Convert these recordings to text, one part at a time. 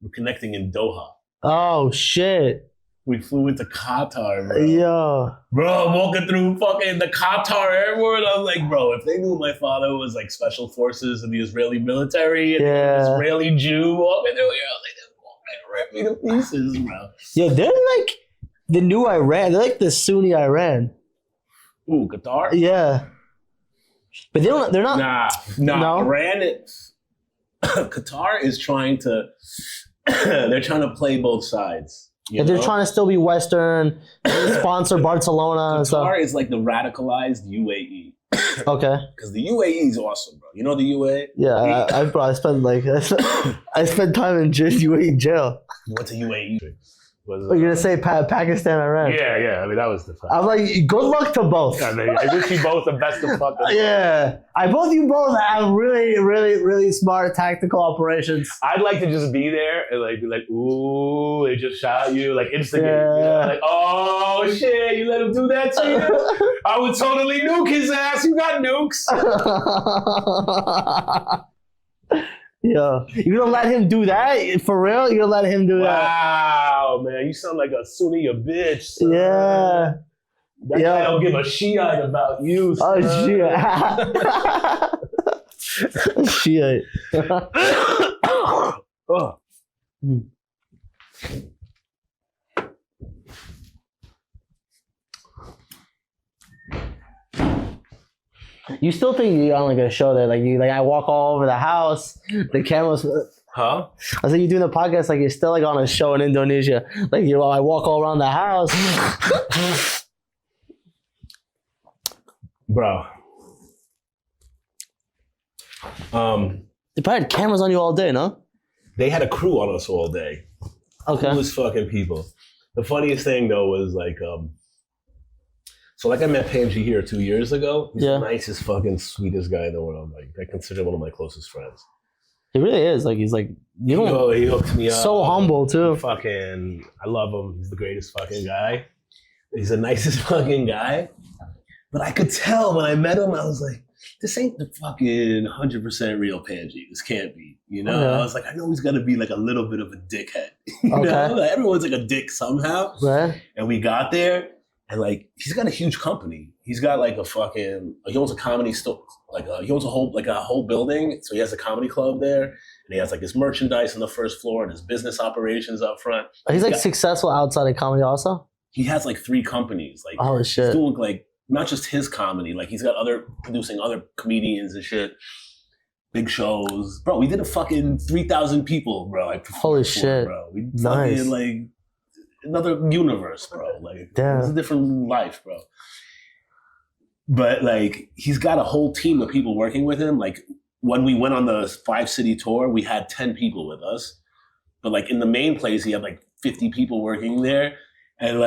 We're connecting in Doha. Oh shit. We flew into Qatar, bro. Yeah. Bro, I'm walking through fucking the Qatar airport. I'm like, bro, if they knew my father was like special forces in the Israeli military and an Israeli Jew walking through here, I was like, they're rip me to pieces, bro. Yeah, they're like the new Iran. They're like the Sunni Iran. Ooh, Qatar? Yeah. But they're not. Nah. No? Iran, Qatar is trying to, they're trying to play both sides. They're trying to still be Western, sponsor Barcelona and stuff. Qatar is like the radicalized UAE. Okay. Because the UAE is awesome, bro. You know the UAE? Yeah, I spent time in UAE jail. You went to UAE. You're gonna say Pakistan, Iran? Yeah. I mean, that was the fun. I'm like, good luck to both. Yeah, I wish you both the best of luck. Yeah, you both have really, really, really smart tactical operations. I'd like to just be there and be like, ooh, they just shot you, like instigate. Yeah. You know? Like, oh shit, you let him do that to you? I would totally nuke his ass. You got nukes. Yeah, you gonna let him do that for real? You gonna let him do that? Wow, man, you sound like a Sunni bitch. Son. Yeah. That guy don't give a Shiite about you. Son. Oh, Shiite. Oh. You still think you're on like a show that I walk all over the house, the cameras. Huh? I said you're doing a podcast like you're still like on a show in Indonesia. Like I walk all around the house. Bro. They probably had cameras on you all day, no? They had a crew on us all day. Okay. Coolest fucking people. The funniest thing though was so I met PMG here 2 years ago. He's the nicest fucking sweetest guy in the world. Like I consider him one of my closest friends. He really is. Like he's like he hooked me up. So humble too. Fucking I love him. He's the greatest fucking guy. He's the nicest fucking guy. But I could tell when I met him, I was like, this ain't the fucking 100% real Panji. This can't be. You know? Okay. I was like, I know he's gotta be like a little bit of a dickhead. You know? Like, everyone's like a dick somehow. Right. And we got there. And he's got a huge company. He's got he owns a comedy store, he owns a whole building. So he has a comedy club there, and he has his merchandise on the first floor and his business operations up front. He's successful outside of comedy also. He has 3 companies. Oh shit! He's doing not just his comedy. He's got producing other comedians and shit. Big shows, bro. We did a fucking 3,000 people, bro. Holy shit, bro. We nice. fucking another universe, bro. Damn. It's a different life, bro. But he's got a whole team of people working with him. When we went on the 5-city tour, we had 10 people with us. But in the main place, he had 50 people working there. And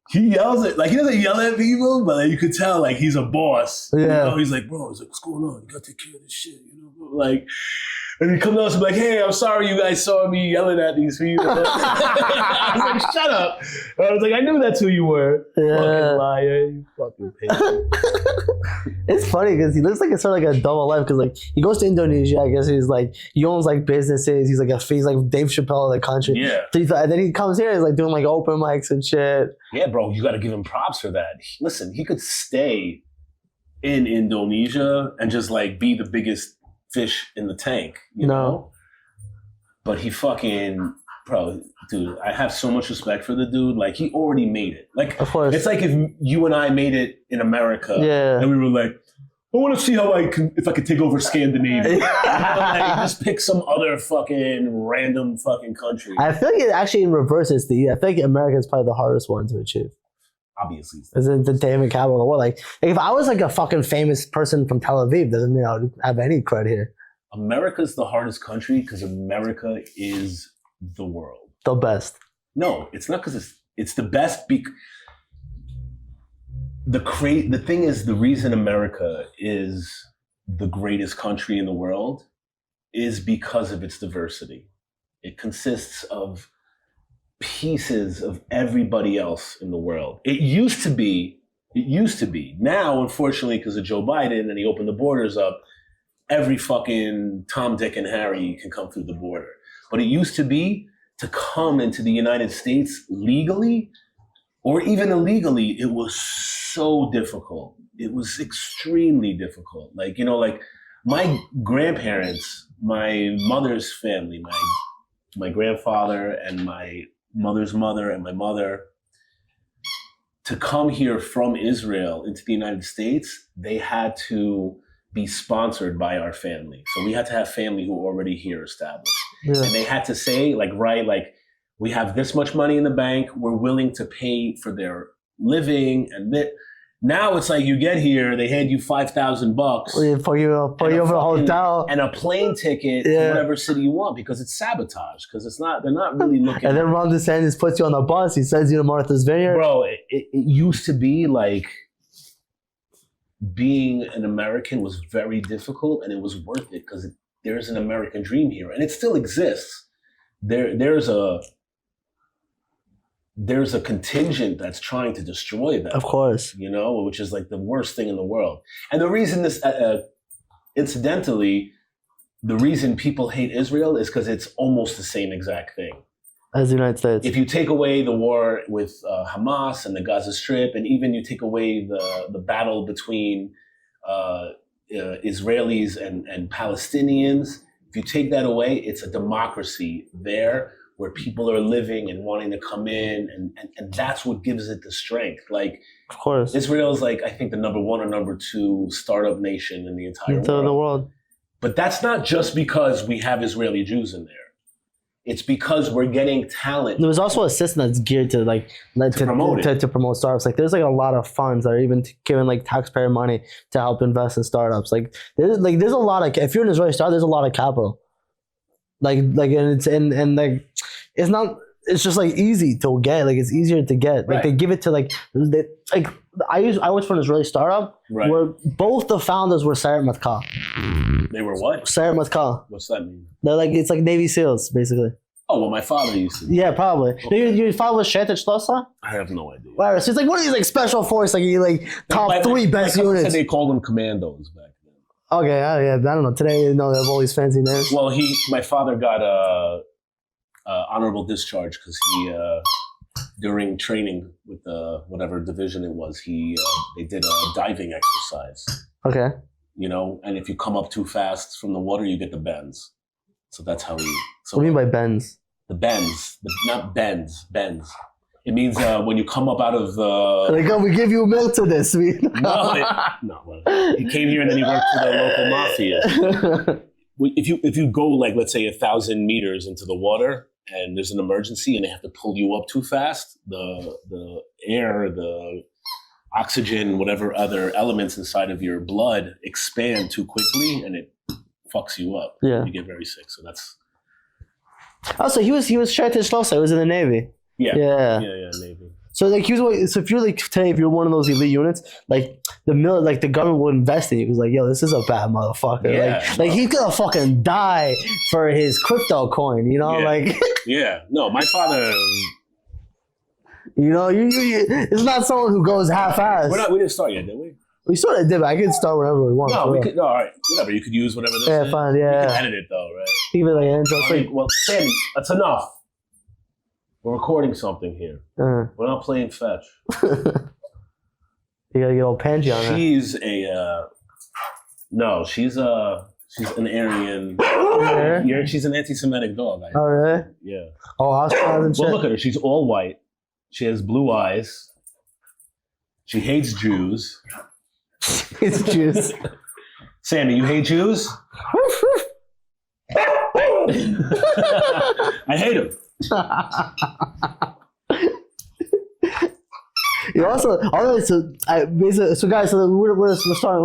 he yells at, he doesn't yell at people, but you could tell he's a boss. Yeah. You know? He's like, bro, what's going on? You gotta take care of this shit, you know? And he comes out and be like, hey, I'm sorry you guys saw me yelling at these people. I was like, shut up. I was like, I knew that's who you were. Yeah. Fucking liar. You fucking pig. It's funny because he looks like it's sort of a double life because he goes to Indonesia. I guess he owns businesses. He's he's like Dave Chappelle of the country. Yeah. And then he comes here and he's doing open mics and shit. Yeah, bro, you got to give him props for that. Listen, he could stay in Indonesia and just be the biggest fish in the tank, you know? But he fucking, bro, dude, I have so much respect for the dude. He already made it. Of course. It's if you and I made it in America, and we were I want to see if I could take over Scandinavia. Just pick some other fucking random fucking country. I feel it actually in reverse is I feel America is probably the hardest one to achieve. Obviously. It's the entertainment capital of the world. If I was a fucking famous person from Tel Aviv, doesn't mean I would have any cred here. America's the hardest country because America is the world. The best. No, it's not because it's the best. The thing is, the reason America is the greatest country in the world is because of its diversity. It consists of pieces of everybody else in the world. It used to be. Now, unfortunately, because of Joe Biden and he opened the borders up, every fucking Tom, Dick, and Harry can come through the border. But it used to be to come into the United States legally or even illegally, it was so difficult. It was extremely difficult. Like, like my grandparents, my mother's family, my grandfather and my mother's mother and my mother, to come here from Israel into the United States, they had to be sponsored by our family. So we had to have family who were already here established. Yeah. And they had to say, like, we have this much money in the bank, we're willing to pay for their living. And now it's like you get here, they hand you $5,000 for you over a hotel and a plane ticket to whatever city you want, because it's sabotage. Because they're not really looking. And then Ron DeSantis puts you on the bus. He sends you to Martha's Vineyard. Bro, it used to be like being an American was very difficult, and it was worth it because there's an American dream here, and it still exists. There's a contingent that's trying to destroy that. Of course. Which is like the worst thing in the world. And the reason this, incidentally, the reason people hate Israel is because it's almost the same exact thing as the United States. If you take away the war with Hamas and the Gaza Strip, and even you take away the battle between Israelis and Palestinians, if you take that away, it's a democracy there where people are living and wanting to come in, and that's what gives it the strength. Like, of course, Israel is like, I think, the number 1 or number 2 startup nation in the entire world. But that's not just because we have Israeli Jews in there. It's because we're getting talent. There was also a system that's geared to promote startups. Like, there's like a lot of funds that are even given like taxpayer money to help invest in startups. There's a lot of, if you're an Israeli startup, there's a lot of capital. And it's not. It's just like easy to get. Like, it's easier to get. Like, they give it to I worked for an Israeli startup where both the founders were Sayeret Matkal. They were what? Sayeret Matkal. What's that mean? They're it's like Navy SEALs, basically. Oh, well, my father used to. Yeah, probably. Okay. Your father was Shetet Shlosa? I have no idea. Right, so it's like one of these special force, top 3 best units. Said they called them commandos back then. Okay, yeah, I don't know. Today, they have all these fancy names. Well, my father got honorable discharge because he during training with whatever division it was, they did a diving exercise. Okay. And if you come up too fast from the water, you get the bends. So that's how he. So what do you mean by bends? The bends, not bends. It means when you come up out of the. We give you milk to this. No. He came here and then he worked for the local mafia. If you go let's say 1,000 meters into the water and there's an emergency and they have to pull you up too fast, the air, the oxygen, whatever other elements inside of your blood expand too quickly and it fucks you up. Yeah. You get very sick. So that's. Oh, so he was Shetet Shlosa. He was in the Navy. Yeah, Navy. So if you're today, if you're one of those elite units, the government would invest in you. It was yo, this is a bad motherfucker. Yeah, he's gonna fucking die for his crypto coin. Yeah. No, my father. It's not someone who goes half-assed. We didn't start yet, did we? We sort of did, but I could start whenever we want. No, we could. No, all right, whatever. You could use whatever this is. Fine, yeah. You can edit it though, right? Keep it like intro. Well, Sammy, that's enough. We're recording something here. We're not playing fetch. You gotta get all panty on her. She's an Aryan. She's an anti-Semitic dog. Oh, really? Yeah. Oh, well, look at her. She's all white. She has blue eyes. She hates Jews. It's Jews. Sandy, you hate Jews? I hate them. You also, guys, so we're gonna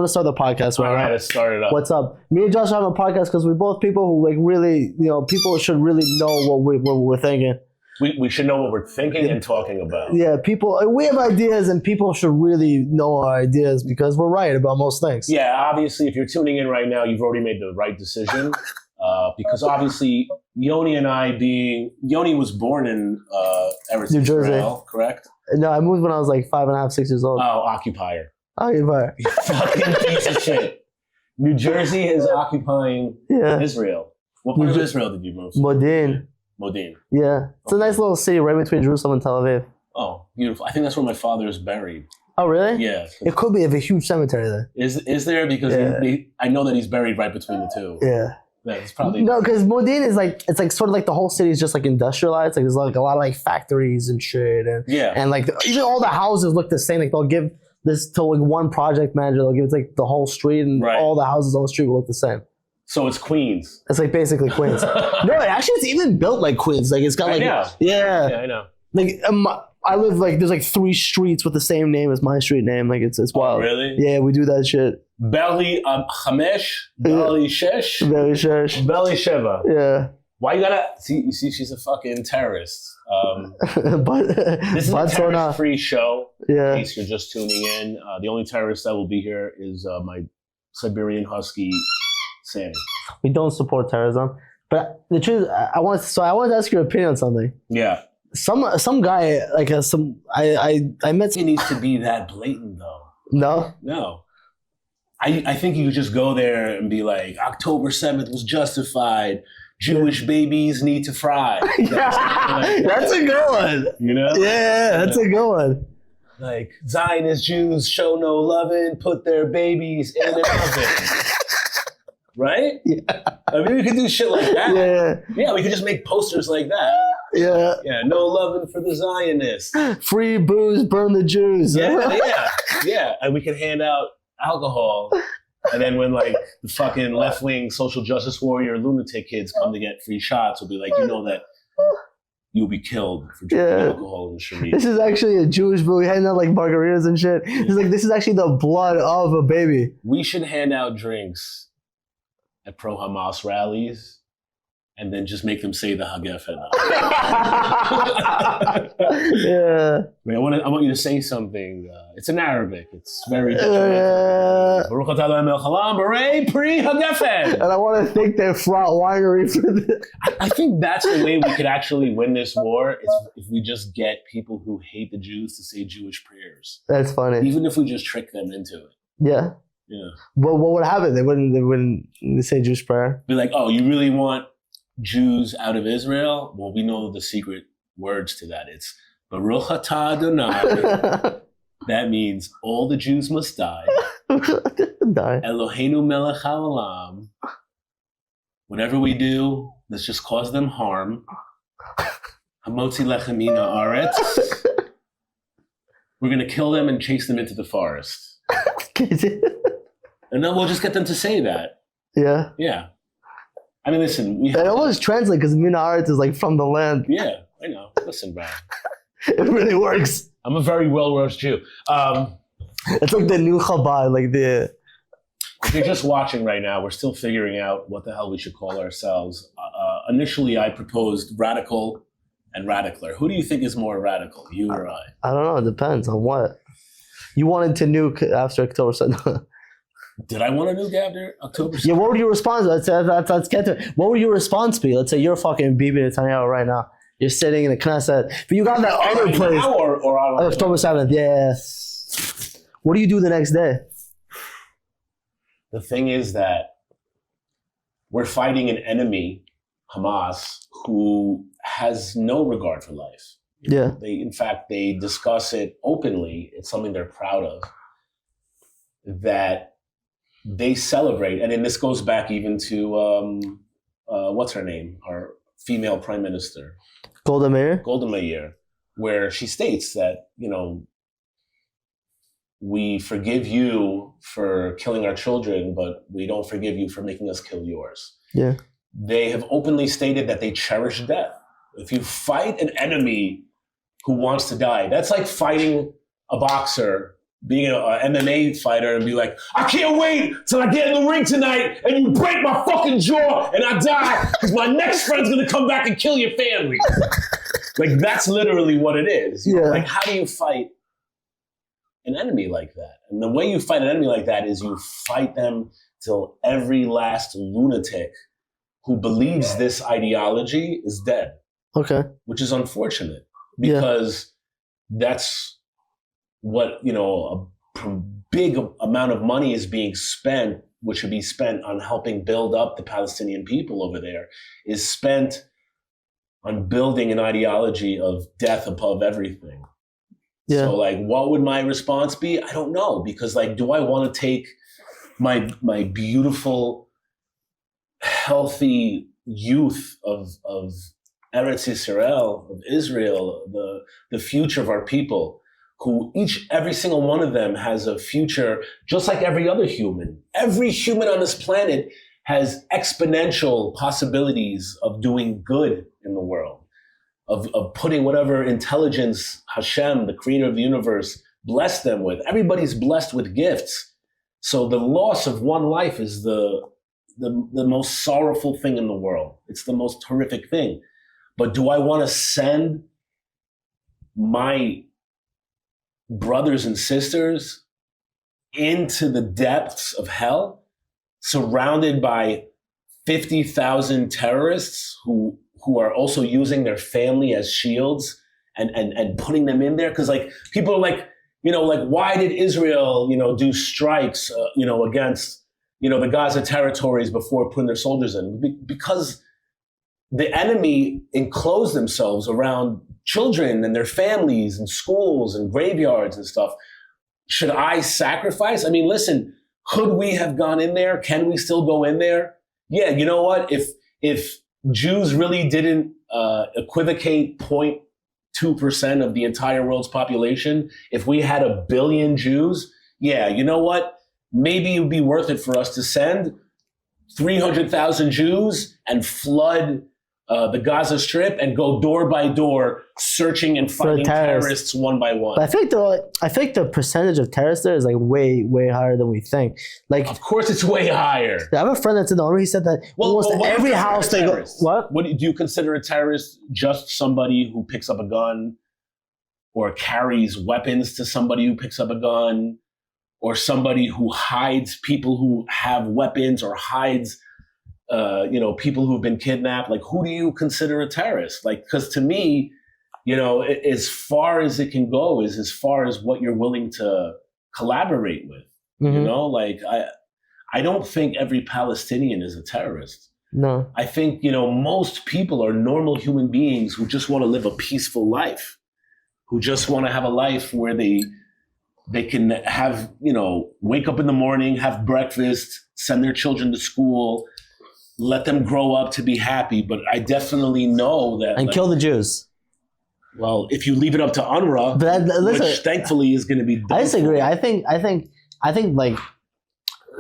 start the podcast. All right, let's start it up. What's up? Me and Josh have a podcast because we're both people who really, people should really know what we're thinking. We should know what we're thinking and talking about. Yeah, we have ideas and people should really know our ideas because we're right about most things. Yeah, obviously, if you're tuning in right now, you've already made the right decision. Because obviously, Yoni was born in Eretz New Jersey, Israel, correct? No, I moved when I was 5.5, 6 years old. Oh, occupier. Occupier. You fucking piece of shit. New Jersey is occupying Israel. What part of Israel did you move to? Modin. Modin. Yeah, it's a nice little city right between Jerusalem and Tel Aviv. Oh, beautiful. I think that's where my father is buried. Oh, really? Yeah. It could be a huge cemetery there. Is there? Because I know that he's buried right between the two. Yeah. It's probably no, because Modin is like it's like sort of like the whole city is just like industrialized. Like there's like a lot of like factories and shit, and and like even all the houses look the same. Like they'll give this to like one project manager. They'll give it to like the whole street, and all the houses on the street will look the same. So it's Queens. It's like basically Queens. No, actually, it's even built like Queens. Like it's got like yeah, I know. Like I live like there's like 3 streets with the same name as my street name. Like it's wild. Oh, really? Yeah, we do that shit. Belly Chamesh, Belly Shesh, Belly Shesh, Belly Sheva. Yeah. Why you gotta see? You see, she's a fucking terrorist. But this is a terrorist-free show. Yeah. In case you're just tuning in, the only terrorist that will be here is my Siberian Husky, Sammy. We don't support terrorism, but the truth, I want to ask your opinion on something. Yeah. Some guy like I met. It needs to be that blatant though. No. I think you could just go there and be like, October 7th was justified. Jewish babies need to fry. That's a good one. You know? Yeah, that's a good one. Like, Zionist Jews show no loving, put their babies in an oven. Right? Yeah. I mean, we could do shit like that. Yeah, we could just make posters like that. Yeah. Yeah, no loving for the Zionists. Free booze, burn the Jews. Yeah. And we can hand out alcohol. And then when like the fucking left-wing social justice warrior lunatic kids come to get free shots, we'll be like, you know that you'll be killed for drinking alcohol in the Sharia. This is actually a Jewish movie handing out like margaritas and shit. It's like, this is actually the blood of a baby. We should hand out drinks at pro-Hamas rallies and then just make them say the Hagef. Yeah. I want you to say something. It's in Arabic. It's very Baruch atah Elohim melech haolam, borei pri Hagef. And I want to thank their front winery for this. I think that's the way we could actually win this war, is if we just get people who hate the Jews to say Jewish prayers. That's funny. Even if we just trick them into it. Yeah. Yeah. Well, what would happen? They wouldn't say Jewish prayer. Be like, oh, you really want Jews out of Israel? Well, we know the secret words to that. It's Baruch atah Adonai. That means all the Jews must die. Eloheinu melech haolam. Whatever we do, let's just cause them harm. Hamotzi lechem min haaretz. We're going to kill them and chase them into the forest. And then we'll just get them to say that. Yeah. Yeah. I mean, listen. It always translates because min haaretz is like from the land. Yeah, I know. Listen, bro. It really works. I'm a very well-versed Jew. It's like the new Chabad, like the... If you're just watching right now, we're still figuring out what the hell we should call ourselves. Initially, I proposed radical and radicler. Who do you think is more radical, you or I? I don't know. It depends on what. You wanted to nuke after October 7th. Did I want to nuke after October 7th? Yeah, what would your response? Let's get to it. What would your response be? Let's say you're fucking Bibi Netanyahu right now. You're sitting in the Knesset, but you got that other place. Or October 7th, yeah. What do you do the next day? The thing is that we're fighting an enemy, Hamas, who has no regard for life. Yeah. In fact, they discuss it openly. It's something they're proud of. That they celebrate, and then this goes back even to what's her name, our female prime minister, Golda Meir, where she states that, you know, we forgive you for killing our children, but we don't forgive you for making us kill yours. Yeah. They have openly stated that they cherish death. If you fight an enemy who wants to die, that's like fighting a boxer, being an MMA fighter, and be like, I can't wait till I get in the ring tonight and you break my fucking jaw and I die because my next friend's gonna come back and kill your family. Like, that's literally what it is. Yeah. Like, how do you fight an enemy like that? And the way you fight an enemy like that is you fight them till every last lunatic who believes this ideology is dead. Okay. Which is unfortunate because that's what, you know, a big amount of money is being spent, which should be spent on helping build up the Palestinian people over there, is spent on building an ideology of death above everything. Yeah. So like, what would my response be? I don't know, because like, do I want to take my beautiful, healthy youth of Eretz Yisrael, of Israel, the future of our people, who every single one of them has a future, just like every other human. Every human on this planet has exponential possibilities of doing good in the world, of putting whatever intelligence Hashem, the creator of the universe, blessed them with. Everybody's blessed with gifts. So the loss of one life is the most sorrowful thing in the world. It's the most horrific thing. But do I want to send my brothers and sisters into the depths of hell, surrounded by 50,000 terrorists who are also using their family as shields and putting them in there? Because like people are like, like why did Israel, do strikes, against, the Gaza territories before putting their soldiers in? Because the enemy enclosed themselves around children and their families and schools and graveyards and stuff. Should I sacrifice? I mean, listen, could we have gone in there? Can we still go in there? Yeah, you know what? If Jews really didn't equivocate 0.2% of the entire world's population, if we had 1 billion Jews, yeah, you know what? Maybe it would be worth it for us to send 300,000 Jews and flood the Gaza Strip and go door by door searching and finding terrorists one by one. But I think the percentage of terrorists there is like way, way higher than we think. Like, of course, it's way higher. I have a friend that's in the army. He said that almost every house they go. What? Do you consider a terrorist? Just somebody who picks up a gun, or carries weapons to somebody who picks up a gun, or somebody who hides people who have weapons, or hides people who've been kidnapped? Like, who do you consider a terrorist? Like, because to me, as far as it can go is as far as what you're willing to collaborate with. Mm-hmm. Like I don't think every Palestinian is a terrorist. No. I think, most people are normal human beings who just want to live a peaceful life, who just want to have a life where they can have, wake up in the morning, have breakfast, send their children to school, let them grow up to be happy. But I definitely know that... And kill the Jews. Well, if you leave it up to UNRWA, which thankfully is going to be done. I disagree. I think like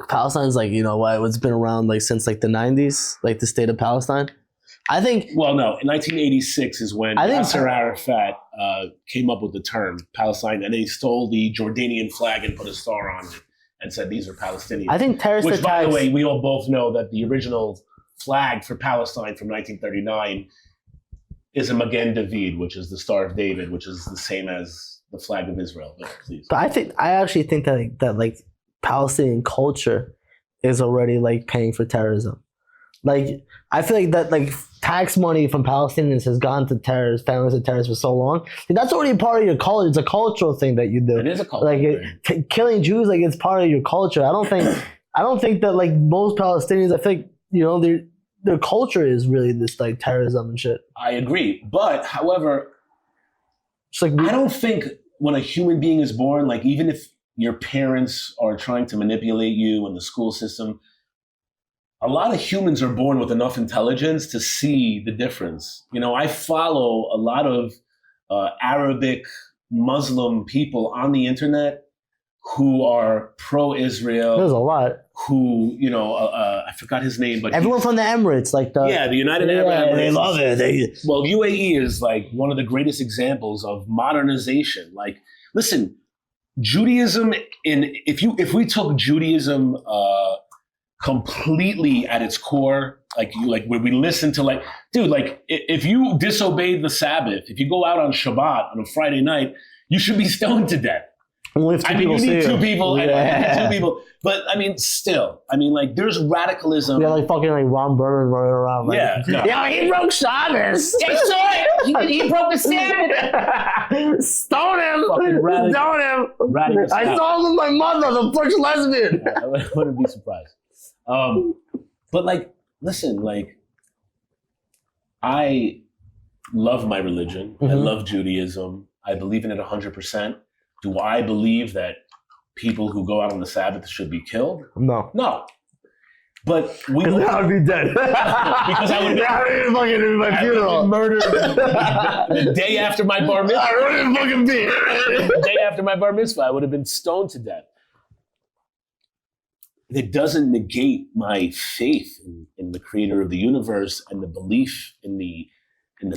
Palestine's like, it's been around like since like the 90s, like the state of Palestine. I think... Well, no, in 1986 is when Yasser Arafat came up with the term Palestine, and they stole the Jordanian flag and put a star on it and said these are Palestinians. I think terrorist attacks... Which, by the way, we all both know that the original flag for Palestine from 1939 is a Magen David, which is the Star of David, which is the same as the flag of Israel. Please. But I actually think that Palestinian culture is already like paying for terrorism. Like, I feel like that like tax money from Palestinians has gone to terrorists, families of terrorists for so long. Like, that's already part of your culture. It's a cultural thing that you do. It is a culture. Like killing Jews, like it's part of your culture. I don't think that like most Palestinians, I think their culture is really this like terrorism and shit. I agree, but however, I don't think when a human being is born, like even if your parents are trying to manipulate you in the school system, a lot of humans are born with enough intelligence to see the difference. I follow a lot of Arabic Muslim people on the internet who are pro-Israel. There's a lot. Who, I forgot his name, but everyone from the Emirates, like the United Arab Emirates. They love it. Well, UAE is like one of the greatest examples of modernization. Like, listen, Judaism if we took Judaism completely at its core, like when we listen to if you disobeyed the Sabbath, if you go out on Shabbat on a Friday night, you should be stoned to death. Only if you need two people. Yeah. 2 people. But still, there's radicalism. Yeah, like fucking like Ron Burman running around. Like, yeah, he broke Shabbos. He broke the Sabbath. Stone him. Stone him. I saw him with my mother, the first lesbian. I wouldn't be surprised. But listen, I love my religion. I love Judaism. I believe in it 100%. Do I believe that people who go out on the Sabbath should be killed? No. No. But we would be dead. Because I would be fucking my funeral. Murdered the day after my bar mitzvah. I wouldn't fucking be here. The day after my bar mitzvah, I would have been stoned to death. It doesn't negate my faith in the creator of the universe and the belief in the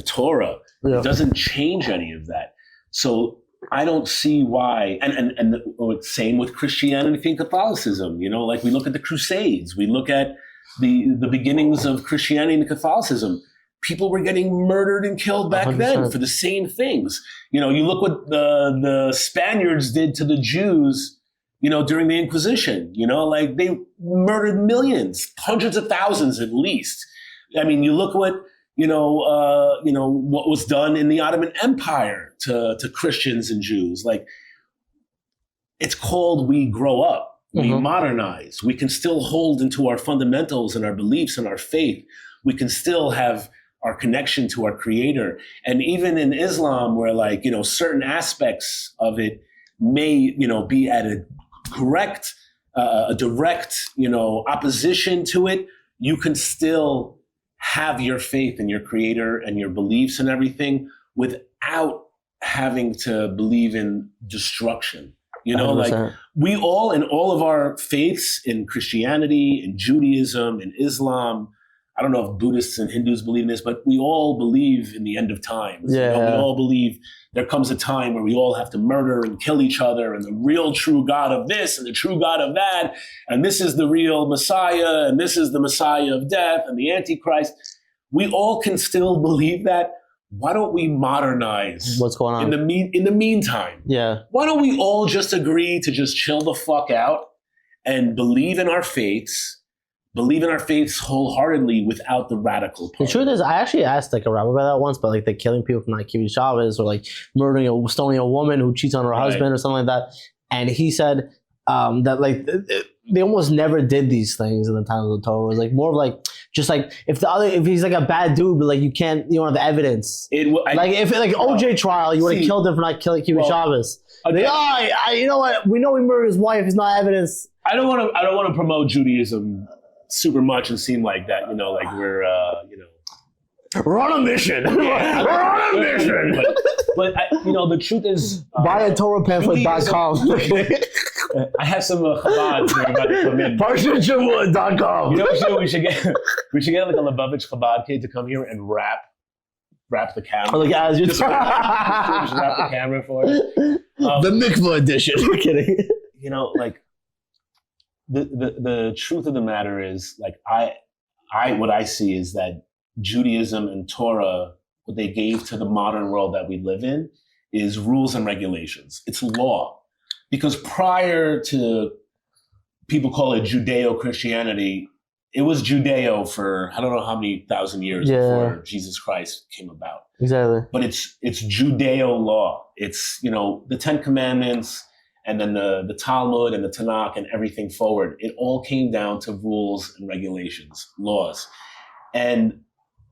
Torah. Yeah. It doesn't change any of that. So I don't see why, and same with Christianity and Catholicism. You know, like we look at the Crusades, we look at the beginnings of Christianity and Catholicism. People were getting murdered and killed back 100%. Then for the same things. You know, you look what the Spaniards did to the Jews, you know, during the Inquisition. You know, like they murdered millions, hundreds of thousands at least. I mean, you look what what was done in the Ottoman Empire to Christians and Jews. Like, it's called we grow up, we modernize. We can still hold into our fundamentals and our beliefs and our faith. We can still have our connection to our creator. And even in Islam, where like, you know, certain aspects of it may, you know, be at a direct, you know, opposition to it, you can still have your faith in your creator and your beliefs and everything without having to believe in destruction. You know, 100%. Like we all, in all of our faiths, in Christianity, in Judaism, in Islam, I don't know if Buddhists and Hindus believe in this, but we all believe in the end of times. Yeah. You know, we all believe there comes a time where we all have to murder and kill each other, and the real true God of this and the true God of that, and this is the real Messiah, and this is the Messiah of death and the Antichrist. We all can still believe that. Why don't we modernize what's going on in the meantime? Yeah. Why don't we all just agree to just chill the fuck out and believe in our faiths wholeheartedly without the radical part? The truth is, I actually asked like a rabbi about that once, but like the killing people from like Kibbutz Shabbos or like stoning a woman who cheats on her husband or something like that. And he said that like they almost never did these things in the time of the Torah. It was like more of like, just like if he's like a bad dude, but like you don't have evidence. If OJ trial, you would have killed him for not killing Kibbutz Shabbos. Okay. Like, you know what? We know he murdered his wife. It's not evidence. I don't want to promote Judaism super much and seem like that. You know, like we're we're on a mission. Yeah, we're on a mission. But the truth is, buy a TorahPamphlet.com. I have some Chabad that are about to come in. Parsonshamwood.com. You know what we should get? We should get like a Lubavitch Chabad kid to come here and wrap the camera. Like as you just wrap the camera for it. The mikvah edition. I'm kidding. You know, like the truth of the matter is, like what I see is that Judaism and Torah, what they gave to the modern world that we live in, is rules and regulations. It's law. Because prior to, people call it Judeo-Christianity, it was Judeo for I don't know how many thousand years before Jesus Christ came about. Exactly. But it's Judeo law. It's, the Ten Commandments and then the Talmud and the Tanakh and everything forward. It all came down to rules and regulations, laws. And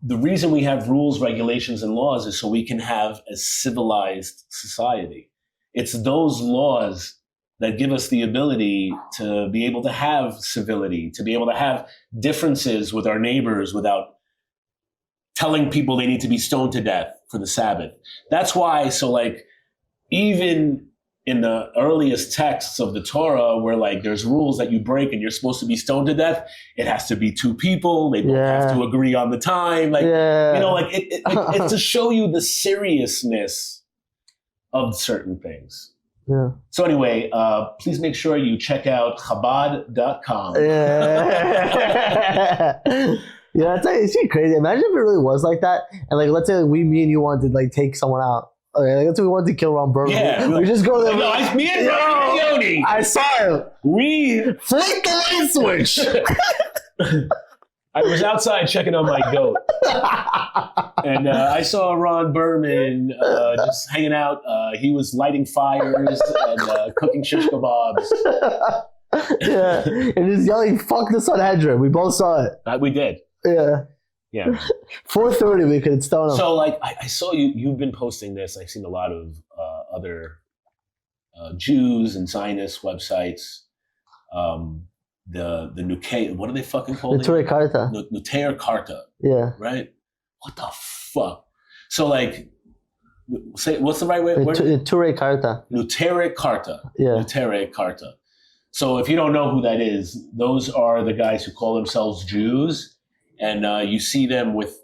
the reason we have rules, regulations, and laws is so we can have a civilized society. It's those laws that give us the ability to be able to have civility, to be able to have differences with our neighbors without telling people they need to be stoned to death for the Sabbath. That's why, even in the earliest texts of the Torah, where there's rules that you break and you're supposed to be stoned to death, it has to be two people. They both have to agree on the time. It's to show you the seriousness of certain things. Yeah. So anyway, please make sure you check out Chabad.com. Yeah. It's crazy. Imagine if it really was like that. And let's say me and you wanted to take someone out. Okay, let's say we wanted to kill Ron Burgundy. Yeah. We just go there. No, me and Yoni. I saw him. We flicked the light switch. I was outside checking on my goat, and I saw Ron Berman just hanging out. He was lighting fires and cooking shish kebabs. Yeah, and just yelling, "Fuck the Sanhedrin." We both saw it. We did. Yeah. Yeah. 4:30 we could stone them. So like I saw you've been posting this. I've seen a lot of other Jews and Zionist websites. The Nuke, what are they fucking called? Nutere Karta. Nutere Karta. Yeah. Right? What the fuck? So like, say, what's the right way? Nutere Karta. Nutere Karta. Yeah. Nutere Karta. So if you don't know who that is, those are the guys who call themselves Jews. And you see them with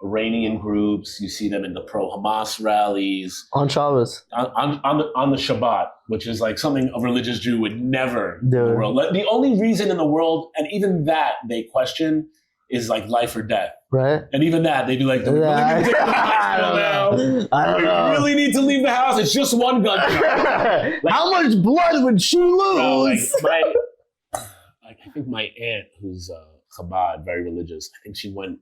Iranian groups. You see them in the pro-Hamas rallies. On Shabbos. On the Shabbat, which is like something a religious Jew would never do in the world. Like, the only reason in the world, and even that they question, is like life or death. Right. And even that, they'd be like, do we really need to take the hospital now? I don't know. We really need to leave the house. It's just one gunshot. Like, how much blood would she lose? I think my aunt, who's Chabad, very religious, I think she went,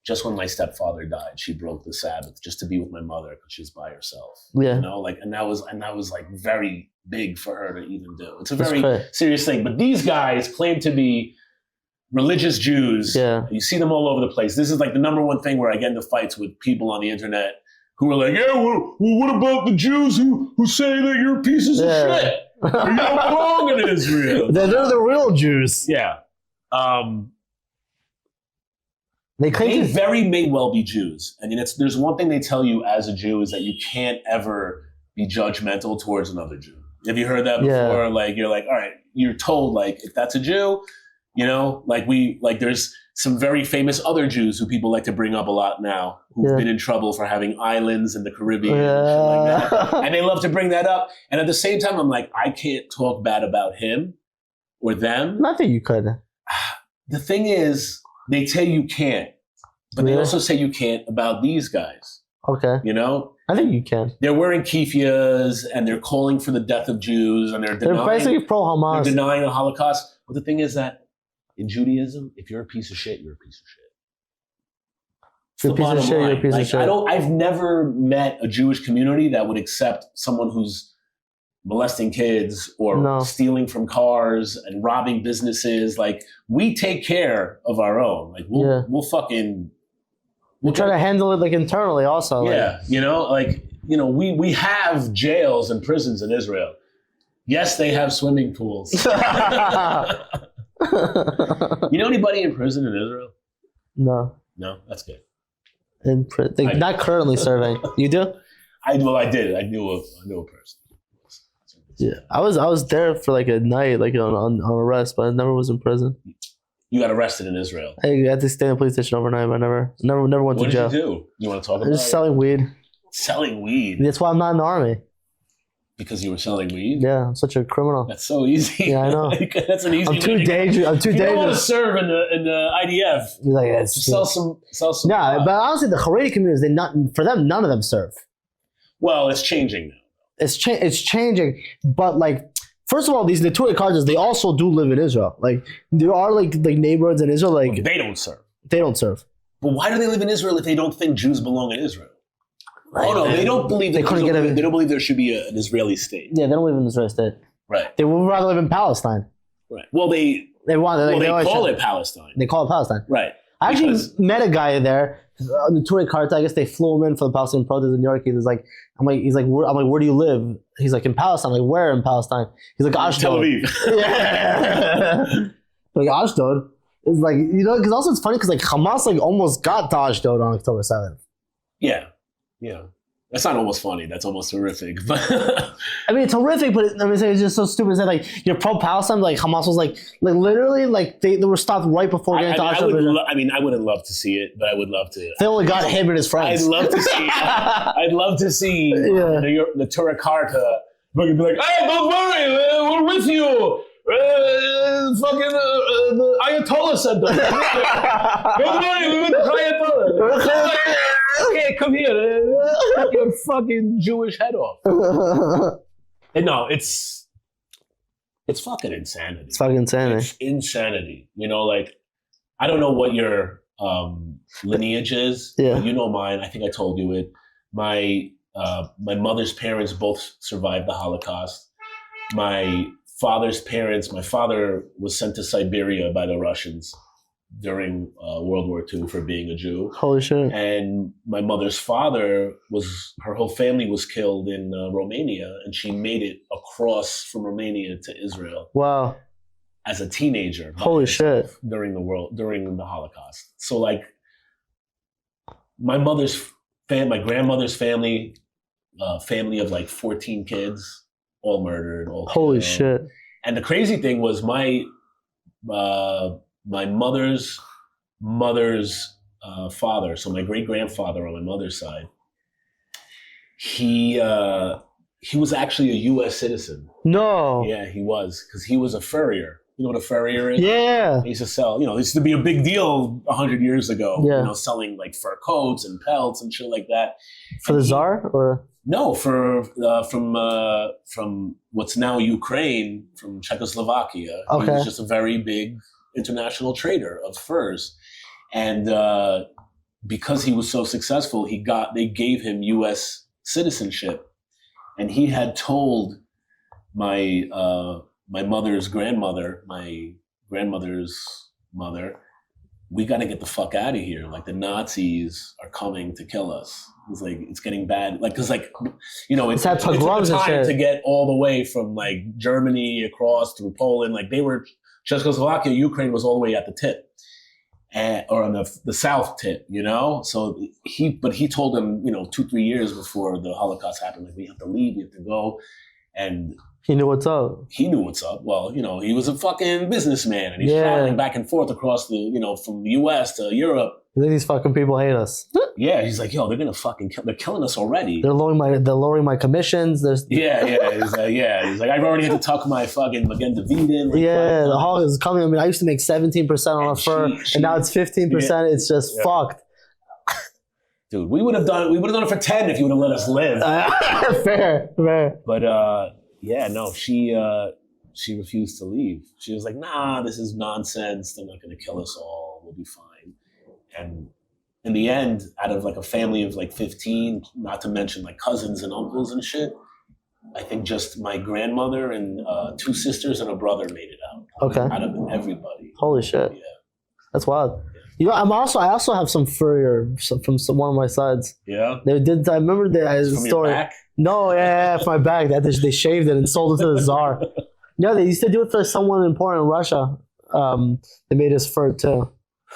just when my stepfather died, she broke the Sabbath just to be with my mother because she was by herself. Yeah. You know, like, and that was like very big for her to even do. It's a very serious thing. But these guys claim to be religious Jews. Yeah. You see them all over the place. This is like the number one thing where I get into fights with people on the internet who are like, yeah, well, what about the Jews who say that you're pieces of shit? You don't belong in Israel. They're the real Jews. Yeah. They very may well be Jews. I mean, there's one thing they tell you as a Jew is that you can't ever be judgmental towards another Jew. Have you heard that before? Yeah. Like, you're like, all right, you're told, like, if that's a Jew, you know, like there's some very famous other Jews who people like to bring up a lot now who've been in trouble for having islands in the Caribbean and shit like that. And they love to bring that up. And at the same time, I'm like, I can't talk bad about him or them. I think you could. The thing is, they tell you can't, but they also say you can't about these guys. Okay. You know? I think you can. They're wearing kefiyas and they're calling for the death of Jews and they're basically pro-Hamas. They're denying the Holocaust. But the thing is that in Judaism, if you're a piece of shit, you're a piece of shit. You're a piece of shit, you're a piece of shit. I've never met a Jewish community that would accept someone who's molesting kids or stealing from cars and robbing businesses. Like, we take care of our own. Like, we'll try to handle it like internally also. Yeah. We have jails and prisons in Israel. Yes, they have swimming pools. You know anybody in prison in Israel? No. No? That's good. Not currently serving. You do? I did. I knew a person. Yeah, I was there for like a night, like on arrest, but I never was in prison. You got arrested in Israel. I had to stay in the police station overnight, but I never went to jail. What did you do? You want to talk about it? Just selling weed. Selling weed? That's why I'm not in the army. Because you were selling weed? Yeah, I'm such a criminal. That's so easy. Yeah, I know. That's an easy. I'm too dangerous. You don't want to serve in the IDF. Like, sell some. Yeah, but honestly, the Haredi community, for them, none of them serve. Well, it's changing now. It's changing, but like, first of all, these Neturei Kartas, they also do live in Israel. Like, there are like neighborhoods in Israel. Like, they don't serve. They don't serve. But why do they live in Israel if they don't think Jews belong in Israel? Right. Oh no, they don't believe they don't believe there should be an Israeli state. Yeah, they don't live in an Israeli state. Right. They would rather live in Palestine. Right. Well, they call it Palestine. They call it Palestine. Right. I actually met a guy there, Neturei Karta. I guess they flew him in for the Palestinian protest in New York. He's like, where do you live? He's like, in Palestine. I'm like, where in Palestine? He's like, Ashdod. Tel Aviv. Yeah. Like, Ashdod. It's like, you know, because also it's funny because like Hamas like almost got to Ashdod on October 7th. Yeah. Yeah. That's not almost funny. That's almost horrific. But I mean, it's horrific, but it's just so stupid. It's like, you're pro-Palestine, like Hamas was like literally, like they were stopped right before getting to Ashdod. I wouldn't love to see it, but I would love to. They only got him and his friends. I'd love to see. I'd love to see the Neturei Karta. But you'd be like, hey, don't worry, we're with you. The Ayatollah said that. Don't worry, we're with the Ayatollah. Okay, come here. Cut your fucking Jewish head off. And no, it's fucking insanity. It's fucking insanity. It's insanity. You know, like, I don't know what your lineage is. Yeah. You know mine. I think I told you it. My mother's parents both survived the Holocaust. My father's parents, my father was sent to Siberia by the Russians. during World War II for being a Jew. Holy shit. And my mother's father her whole family was killed in Romania, and she made it across from Romania to Israel. Wow. As a teenager. Holy shit. During the Holocaust. So like my grandmother's family, family of like 14 kids, all murdered, all Holy killed. shit. And the crazy thing was my mother's father, so my great grandfather on my mother's side, he was actually a U.S. citizen. No. Yeah, he was, because he was a furrier. You know what a furrier is? Yeah. He used to sell, it used to be a big deal 100 years ago, Yeah. Selling like fur coats and pelts and shit like that. For the Tsar, or? No, from what's now Ukraine, from Czechoslovakia. Okay. He was just a very big international trader of furs. And because he was so successful, they gave him U.S. citizenship. And he had told my mother's grandmother, my grandmother's mother, we got to get the fuck out of here. Like, the Nazis are coming to kill us. It's like, it's getting bad. Like, cause like, it took time to get all the way from like Germany across through Poland. Like, they were Czechoslovakia, Ukraine was all the way at the tip, or on the south tip, So he told them, 2-3 years before the Holocaust happened, like, we have to leave, we have to go. And he knew what's up. He knew what's up. Well, he was a fucking businessman, and he's traveling back and forth across from the U.S. to Europe. These fucking people hate us. Yeah, he's like, yo, they're gonna fucking they're killing us already. They're lowering my commissions. Yeah. He's like, I've already had to tuck my fucking Magen David. The Hawk is coming. I mean, I used to make 17% on a fur, and now it's 15%. Yeah, it's just fucked. Dude, we would have done it for 10 if you would have let us live. Fair. But she refused to leave. She was like, nah, this is nonsense. They're not going to kill us all. We'll be fine. And in the end, out of like a family of like 15, not to mention like cousins and uncles and shit, I think just my grandmother and 2 sisters and a brother made it out. Okay. Out of everybody. Holy shit. Yeah. That's wild. Yeah. I also have some furrier from one of my sides. Yeah. I remember the story. Your back? No, yeah, for my back. They shaved it and sold it to the Tsar. Yeah, they used to do it for someone important in Russia. They made his fur too.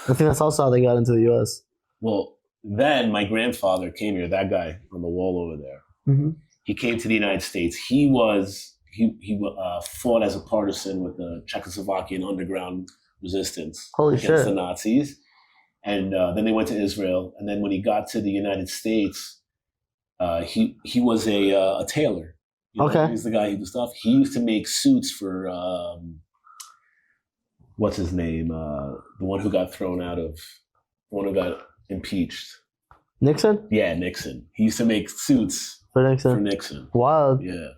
I think that's also how they got into the U.S. Well, then my grandfather came here. That guy on the wall over there. Mm-hmm. He came to the United States. He fought as a partisan with the Czechoslovakian underground resistance against the Nazis. And then they went to Israel. And then when he got to the United States, he was a tailor. Okay. He's the guy who did stuff. He used to make suits for, what's his name? The one who got impeached. Nixon? Yeah, Nixon. He used to make suits for Nixon. Wild. Yeah.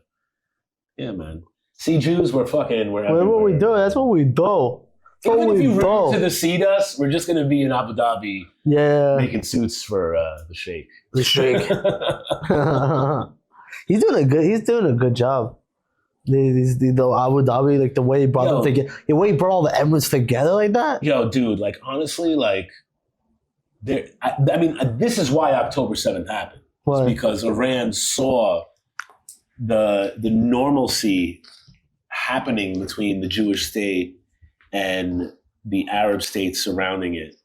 Yeah, man. See, Jews were fucking wherever. That's what we do. That's what we do. Even if you root to see us, we're just gonna be in Abu Dhabi. Yeah. Making suits for the Sheikh. The Sheikh. He's doing a good job. The Abu Dhabi, like the way he brought them together, the way he brought all the Emirates together like that. Yo, dude, like honestly, like I mean, this is why October 7th happened. It's because Iran saw the normalcy happening between the Jewish state and the Arab states surrounding it.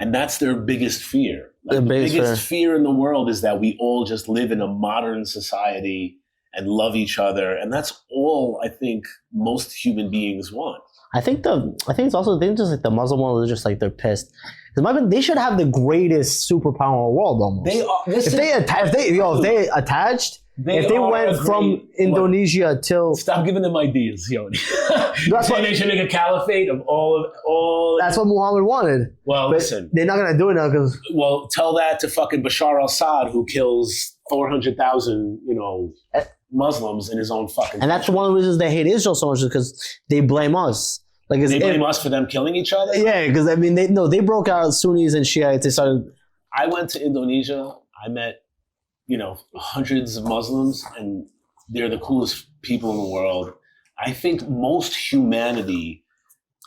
And that's their biggest fear. Like, the biggest fear in the world is that we all just live in a modern society and love each other, and that's all I think most human beings want. I think it's also just like the Muslim world is just like they're pissed. Because they should have the greatest superpower in the world almost. They are. If they went from Indonesia till... Stop giving them ideas, Yoni. That's why they should make a caliphate of all... That's what Muhammad wanted. Well, listen. They're not going to do it now because... Well, tell that to fucking Bashar al-Assad, who kills 400,000, Muslims in his own fucking... And that's one of the reasons they hate Israel so much, is because they blame us. Like, they blame us for them killing each other? Yeah, because, I mean, they broke out Sunnis and Shiites. They started... I went to Indonesia. I met... hundreds of Muslims, and they're the coolest people in the world. I think most humanity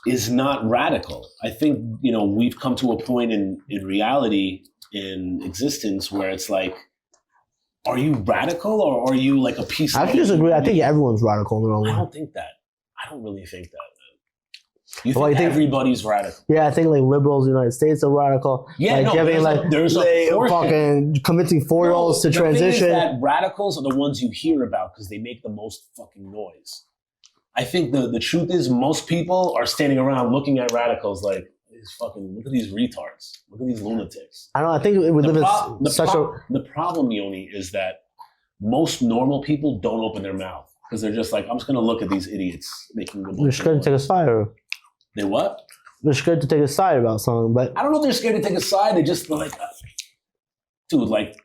is not radical. I think, we've come to a point in reality, in existence, where it's like, are you radical or are you like a piece? I disagree. I think everyone's radical in their own way. I don't think that. I don't really think that, man. You think everybody's radical? Yeah, I think like liberals in the United States are radical. Yeah, like there's a fucking convincing 4-year-olds to transition. The thing is that radicals are the ones you hear about because they make the most fucking noise. I think the truth is most people are standing around looking at radicals like, look at these retards. Look at these lunatics. I don't know. I think we live in such a... The problem, Yoni, is that most normal people don't open their mouth because they're just like, I'm just going to look at these idiots making the... They're scared to take a side. They what? They're scared to take a side about something, but... I don't know if they're scared to take a side. They just like... Dude, like...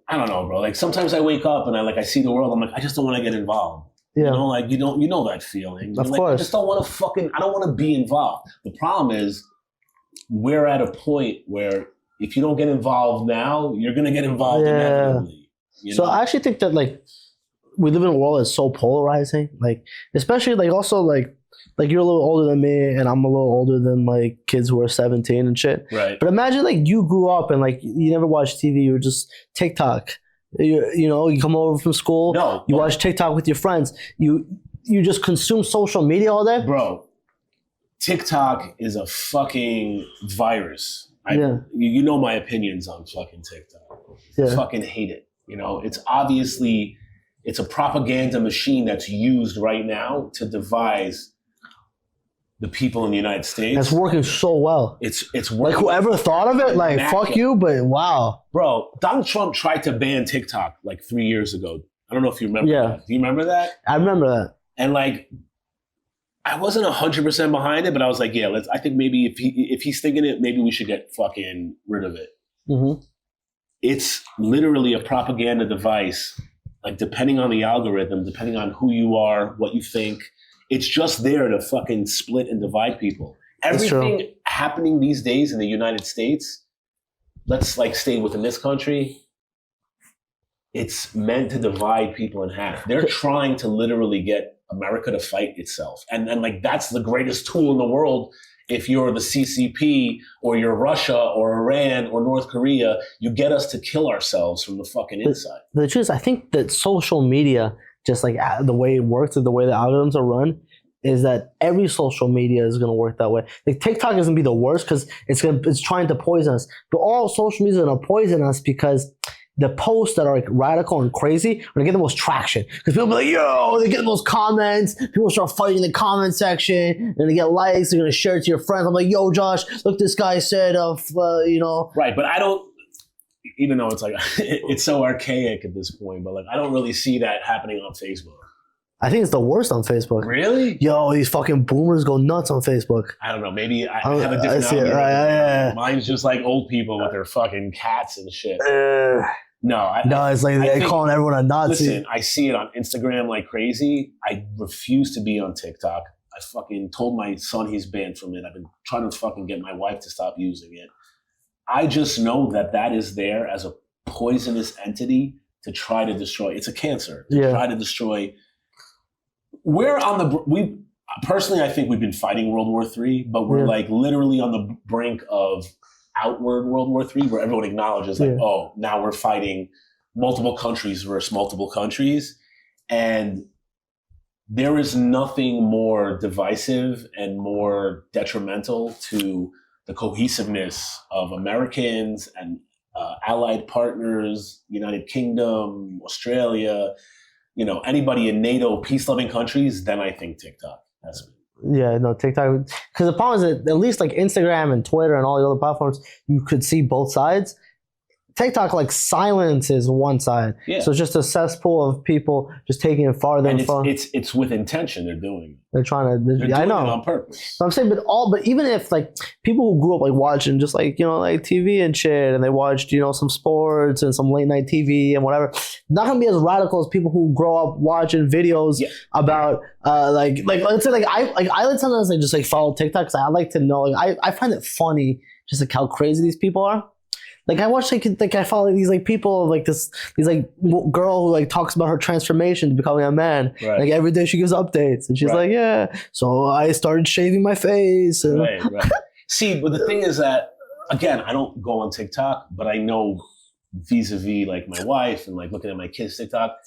I don't know, bro. Like, sometimes I wake up and I see the world. I'm like, I just don't want to get involved. Yeah. You know that feeling. Of course. I just don't want to I don't want to be involved. The problem is we're at a point where if you don't get involved now, you're going to get involved inevitably. So I actually think that like we live in a world that's so polarizing, like especially like also like you're a little older than me and I'm a little older than like kids who are 17 and shit. Right. But imagine like you grew up and like you never watched TV, you were just TikTok. You come over from school, you watch TikTok with your friends. You just consume social media all day? Bro, TikTok is a fucking virus. You know my opinions on fucking TikTok. I fucking hate it. It's a propaganda machine that's used right now to devise the people in the United States. It's working so well. It's working. Like whoever thought of it, like fuck you, but wow. Bro, Donald Trump tried to ban TikTok like 3 years ago. I don't know if you remember that. Do you remember that? I remember that. And like, I wasn't 100% behind it, but I was like, yeah, I think maybe if he's thinking it, maybe we should get fucking rid of it. Mm-hmm. It's literally a propaganda device. Like depending on the algorithm, depending on who you are, what you think, it's just there to fucking split and divide people. Everything happening these days in the United States, let's like stay within this country, it's meant to divide people in half. They're trying to literally get America to fight itself. And like that's the greatest tool in the world. If you're the CCP or you're Russia or Iran or North Korea, you get us to kill ourselves from the fucking inside. The truth is, I think that social media, just like the way it works and the way the algorithms are run, is that every social media is going to work that way. Like TikTok is going to be the worst because it's trying to poison us. But all social media is going to poison us because the posts that are like radical and crazy are going to get the most traction. Because people be like, yo, they get the most comments. People start fighting in the comment section and they get likes. They're going to share it to your friends. I'm like, yo, Josh, look, this guy said, Right, but I don't, even though it's like, it's so archaic at this point, but like, I don't really see that happening on Facebook. I think it's the worst on Facebook. Really? Yo, these fucking boomers go nuts on Facebook. I don't know. Maybe I have a different algorithm. Mine's just like old people with their fucking cats and shit. No, it's like they're calling everyone a Nazi. Listen, I see it on Instagram like crazy. I refuse to be on TikTok. I fucking told my son he's banned from it. I've been trying to fucking get my wife to stop using it. I just know that is there as a poisonous entity to try to destroy. It's a cancer to try to destroy. Personally, I think we've been fighting World War III, but we're like literally on the brink of outward World War III, where everyone acknowledges like, oh, now we're fighting multiple countries versus multiple countries. And there is nothing more divisive and more detrimental to the cohesiveness of Americans and allied partners, United Kingdom, Australia, anybody in NATO, peace-loving countries, then I think TikTok. TikTok. Because the problem is that at least like Instagram and Twitter and all the other platforms, you could see both sides. TikTok like silences one side, so it's just a cesspool of people just taking it farther and farther. It's with intention they're doing it. They're trying to. They're doing I know it on purpose. So I'm saying, but even if like people who grew up like watching just like like TV and shit, and they watched some sports and some late night TV and whatever, not gonna be as radical as people who grow up watching videos about like let's say I like sometimes just like follow TikTok because I like to know I find it funny just like how crazy these people are. Like I watch like I follow these like people like these like girl who like talks about her transformation to becoming a man. Right. Like every day she gives updates and she's like, yeah, so I started shaving my face. And Right. See, but the thing is that, again, I don't go on TikTok, but I know vis-a-vis like my wife and like looking at my kids' TikTok,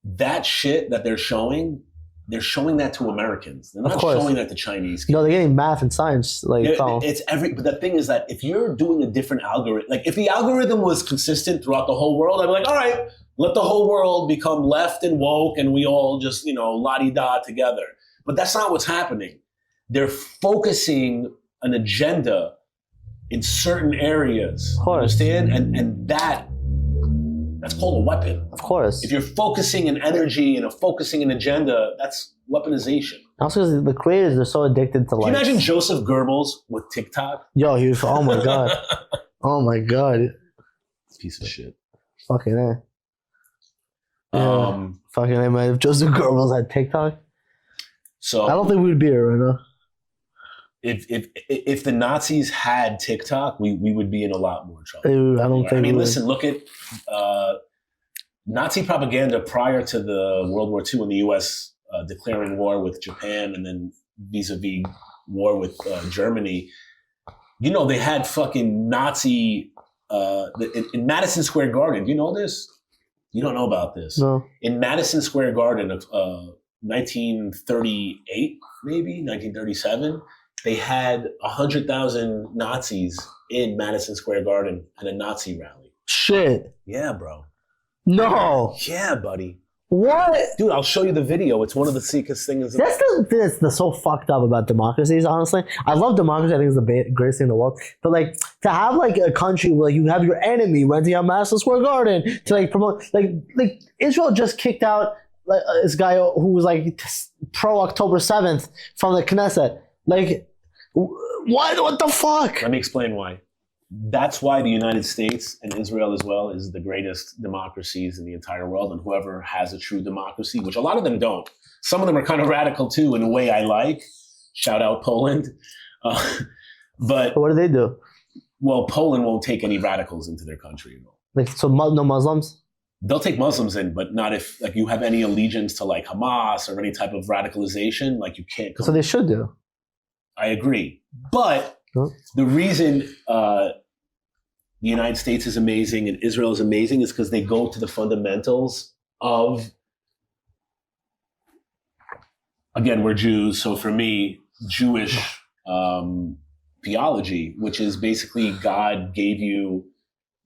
that shit that they're showing that to Americans. They're not showing that to Chinese kids. No, they're getting math and science. Like but the thing is that if you're doing a different algorithm, like if the algorithm was consistent throughout the whole world, I'd be like, all right, let the whole world become left and woke and we all just, la-di-da together. But that's not what's happening. They're focusing an agenda in certain areas. Of course. Understand? And that's called a weapon. Of course. If you're focusing an energy and focusing an agenda, that's weaponization. Also, because the creators are so addicted to like. Can you imagine Joseph Goebbels with TikTok? Yo, he was. Oh my god. Oh my god. Piece of shit. Fucking A. Yeah. Fucking A, man. If Joseph Goebbels had TikTok, so I don't think we'd be here right now. If the Nazis had TikTok, we would be in a lot more trouble. I don't think. I mean, listen, look at Nazi propaganda prior to the World War II and the U.S. Declaring war with Japan and then vis-a-vis war with Germany. They had fucking Nazi in Madison Square Garden. Do you know this? You don't know about this. No. In Madison Square Garden of 1938, maybe 1937. They had 100,000 Nazis in Madison Square Garden at a Nazi rally. Shit. Yeah, bro. No. Yeah, buddy. What? Dude, I'll show you the video. It's one of the sickest things. That's the thing that's so fucked up about democracies, honestly. I love democracy. I think it's the greatest thing in the world. But, like, to have, like, a country where you have your enemy renting out Madison Square Garden to, like, promote... Like Israel just kicked out this guy who was, like, pro-October 7th from the Knesset. Like... What the fuck? Let me explain why. That's why the United States and Israel as well is the greatest democracies in the entire world. And whoever has a true democracy, which a lot of them don't. Some of them are kind of radical too in a way I like. Shout out Poland. But what do they do? Well, Poland won't take any radicals into their country at all. Like, so no Muslims? They'll take Muslims in, but not if like you have any allegiance to like Hamas or any type of radicalization. Like you can't. So they should do. I agree. But the reason the United States is amazing and Israel is amazing is because they go to the fundamentals of, again, we're Jews. So for me, Jewish theology, which is basically God gave you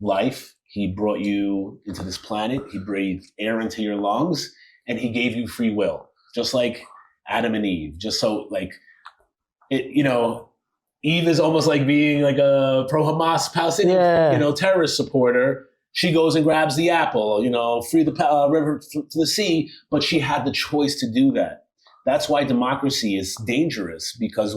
life. He brought you into this planet. He breathed air into your lungs and he gave you free will, just like Adam and Eve. Just so like, Eve is almost like being like a pro-Hamas Palestinian, terrorist supporter. She goes and grabs the apple, free the river to the sea, but she had the choice to do that. That's why democracy is dangerous because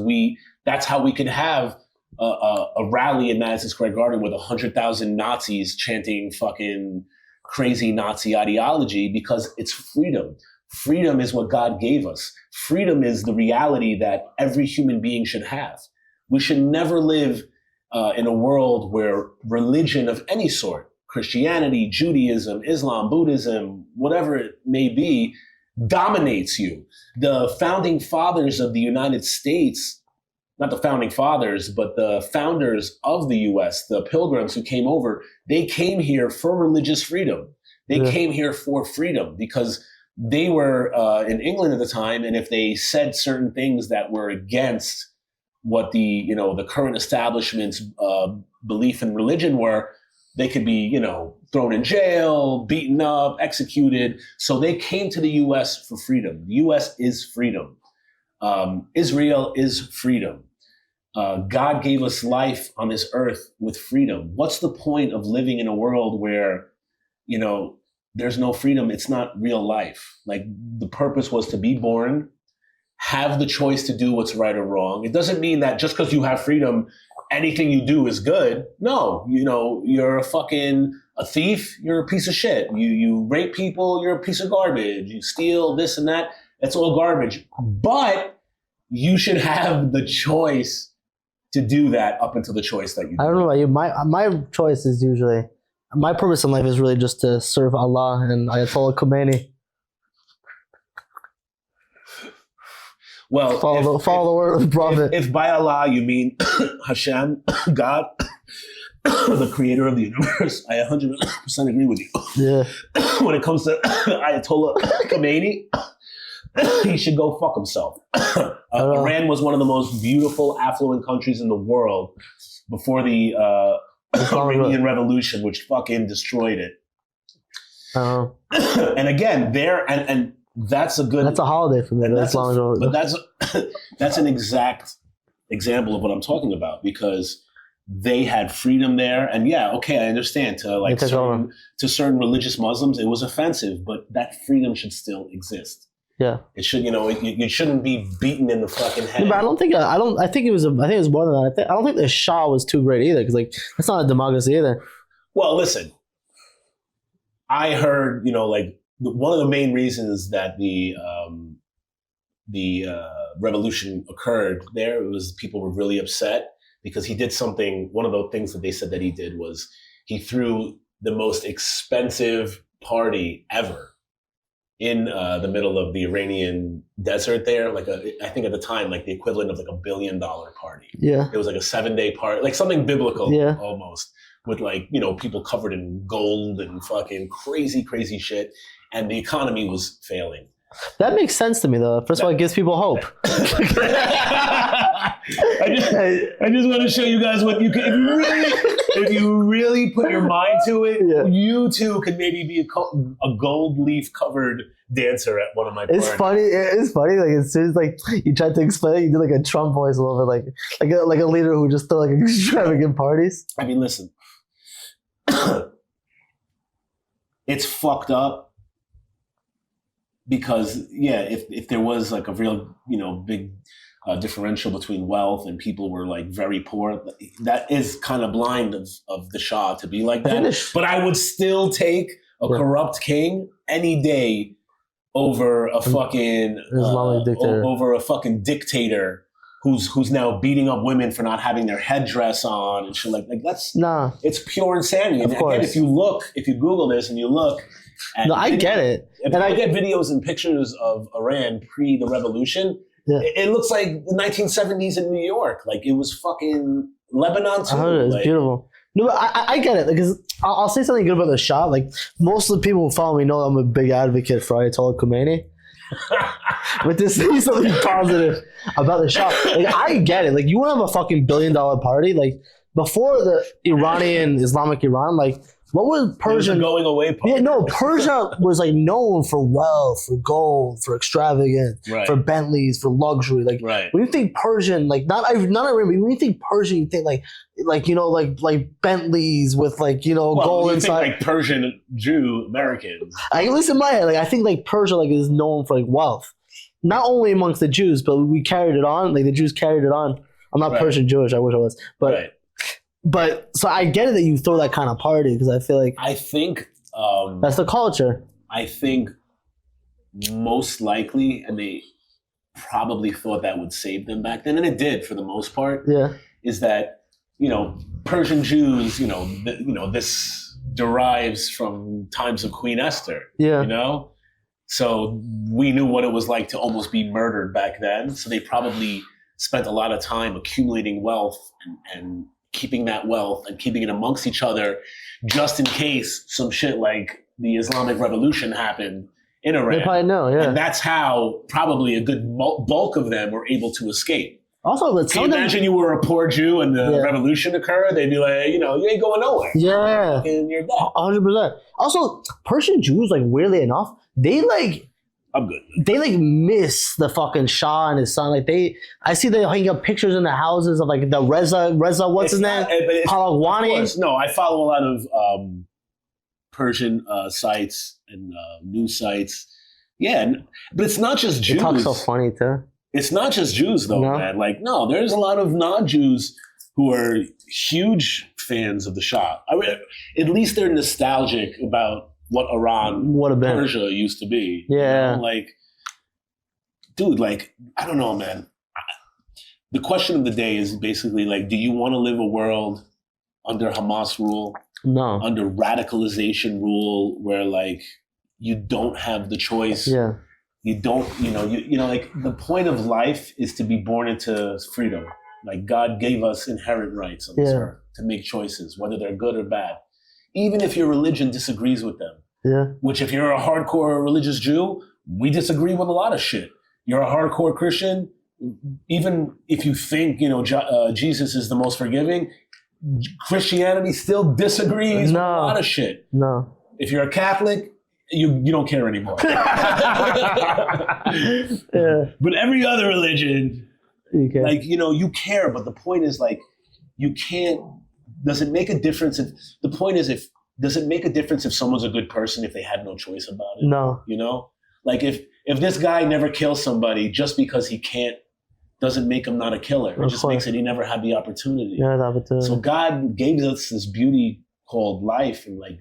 that's how we can have a rally in Madison Square Garden with 100,000 Nazis chanting fucking crazy Nazi ideology because it's freedom. Freedom is what God gave us. Freedom is the reality that every human being should have. We should never live in a world where religion of any sort, Christianity, Judaism, Islam, Buddhism, whatever it may be, dominates you. The founding fathers of the United States, not the founding fathers, but the founders of the US, the pilgrims who came over, they came here for religious freedom. They came here for freedom because they were in England at the time, and if they said certain things that were against what the current establishment's belief in religion were, they could be thrown in jail, beaten up, executed. So they came to the U.S. for freedom. The U.S. is freedom. Israel is freedom. God gave us life on this earth with freedom. What's the point of living in a world where there's no freedom? It's not real life. Like the purpose was to be born, have the choice to do what's right or wrong. It doesn't mean that just because you have freedom, anything you do is good. No, you're a thief, you're a piece of shit. You rape people, you're a piece of garbage. You steal this and that, that's all garbage. But you should have the choice to do that up until the choice that you do. I don't know about you. My choice is usually, my purpose in life is really just to serve Allah and Ayatollah Khomeini. Well, follow the word of the Prophet. If by Allah you mean Hashem, God, the creator of the universe, I 100% agree with you. Yeah. When it comes to Ayatollah Khomeini, he should go fuck himself. Iran was one of the most beautiful, affluent countries in the world before the Iranian Revolution, which fucking destroyed it. And again, and that's a good. That's a holiday for me. But that's an exact example of what I'm talking about, because they had freedom there, and yeah, okay, I understand to certain religious Muslims it was offensive, but that freedom should still exist. Yeah, it should. You shouldn't be beaten in the fucking head. Yeah, but I think it was more than that. I don't think the Shah was too great either, because that's not a democracy either. Well, listen, I heard one of the main reasons that the revolution occurred there was people were really upset because he did something. One of the things that they said that he did was he threw the most expensive party ever in the middle of the Iranian desert there. I think at the time, the equivalent of $1 billion party. Yeah. It was a 7-day party, something biblical almost, with people covered in gold and fucking crazy, crazy shit. And the economy was failing. That makes sense to me, though. First of all, it gives people hope. I just want to show you guys what you can. If you really put your mind to it, you too could maybe be a gold leaf covered dancer at one of my parties. It's funny. As soon as you tried to explain it, you did a Trump voice a little bit, like a leader who just throw extravagant parties. I mean, listen, it's fucked up. Because if there was a real big differential between wealth and people were very poor, that is kind of blind of the Shah to be like that. But I would still take a corrupt king any day over a fucking Islamic dictator. Over a fucking dictator who's now beating up women for not having their headdress on and shit that's it's pure insanity. And again, if you Google this and you look. I get it. And I get videos and pictures of Iran pre the revolution. Yeah. It looks like the 1970s in New York. It was fucking Lebanon too. It's beautiful. No, but I get it, because I'll say something good about the Shah. Most of the people who follow me know I'm a big advocate for Ayatollah Khomeini. But to say something positive about the Shah, I get it. You want to have a fucking $1 billion party, before the Islamic Iran, what was Persia? Going away party. Yeah, no, Persia was known for wealth, for gold, for extravagance, for Bentleys, for luxury. When you think Persian, not Iran, but when you think Persian, you think Bentleys with gold inside. You think Persian Jew Americans. At least in my head, I think Persia is known for wealth, not only amongst the Jews, but we carried it on. The Jews carried it on. I'm not Persian Jewish. I wish I was, but. Right. But so I get it that you throw that kind of party, because I feel I think that's the culture. I think most likely, and they probably thought that would save them back then, and it did for the most part. Yeah, is that Persian Jews, this derives from times of Queen Esther. Yeah, so we knew what it was like to almost be murdered back then. So they probably spent a lot of time accumulating wealth and keeping that wealth and keeping it amongst each other, just in case some shit like the Islamic Revolution happened in Iran. They probably know, yeah. And that's how probably a good bulk of them were able to escape. Also, can you imagine you were a poor Jew and the revolution occurred? They'd be like, you ain't going nowhere. Yeah. And you're dead. 100%. Also, Persian Jews, weirdly enough, they I'm good. They miss the fucking Shah and his son. I see they hang up pictures in the houses of the Reza, what's his name? Pahlavi. No, I follow a lot of Persian sites and news sites. Yeah, but it's not just Jews. They talk so funny too. It's not just Jews though, man. There's a lot of non-Jews who are huge fans of the Shah. At least they're nostalgic about what Iran, Persia used to be. Yeah. Dude, I don't know, man. the question of the day is basically like, do you want to live a world under Hamas rule, No. under radicalization rule, where like you don't have the choice? Yeah. You don't, like the point of life is to be born into freedom. Like God gave us inherent rights on this earth to make choices, whether they're good or bad. Even if your religion disagrees with them. Yeah. Which if you're a hardcore religious Jew, we disagree with a lot of shit. You're a hardcore Christian, even if you think, Jesus is the most forgiving, Christianity still disagrees with a lot of shit. No. If you're a Catholic, you don't care anymore. But every other religion, you care. But the point is like, you can't. Does it make a difference? Does it make a difference if someone's a good person if they had no choice about it? No. Like if this guy never kills somebody just because he can't, doesn't make him not a killer. It just makes it he never had the opportunity. Yeah, the opportunity. So God gave us this beauty called life and like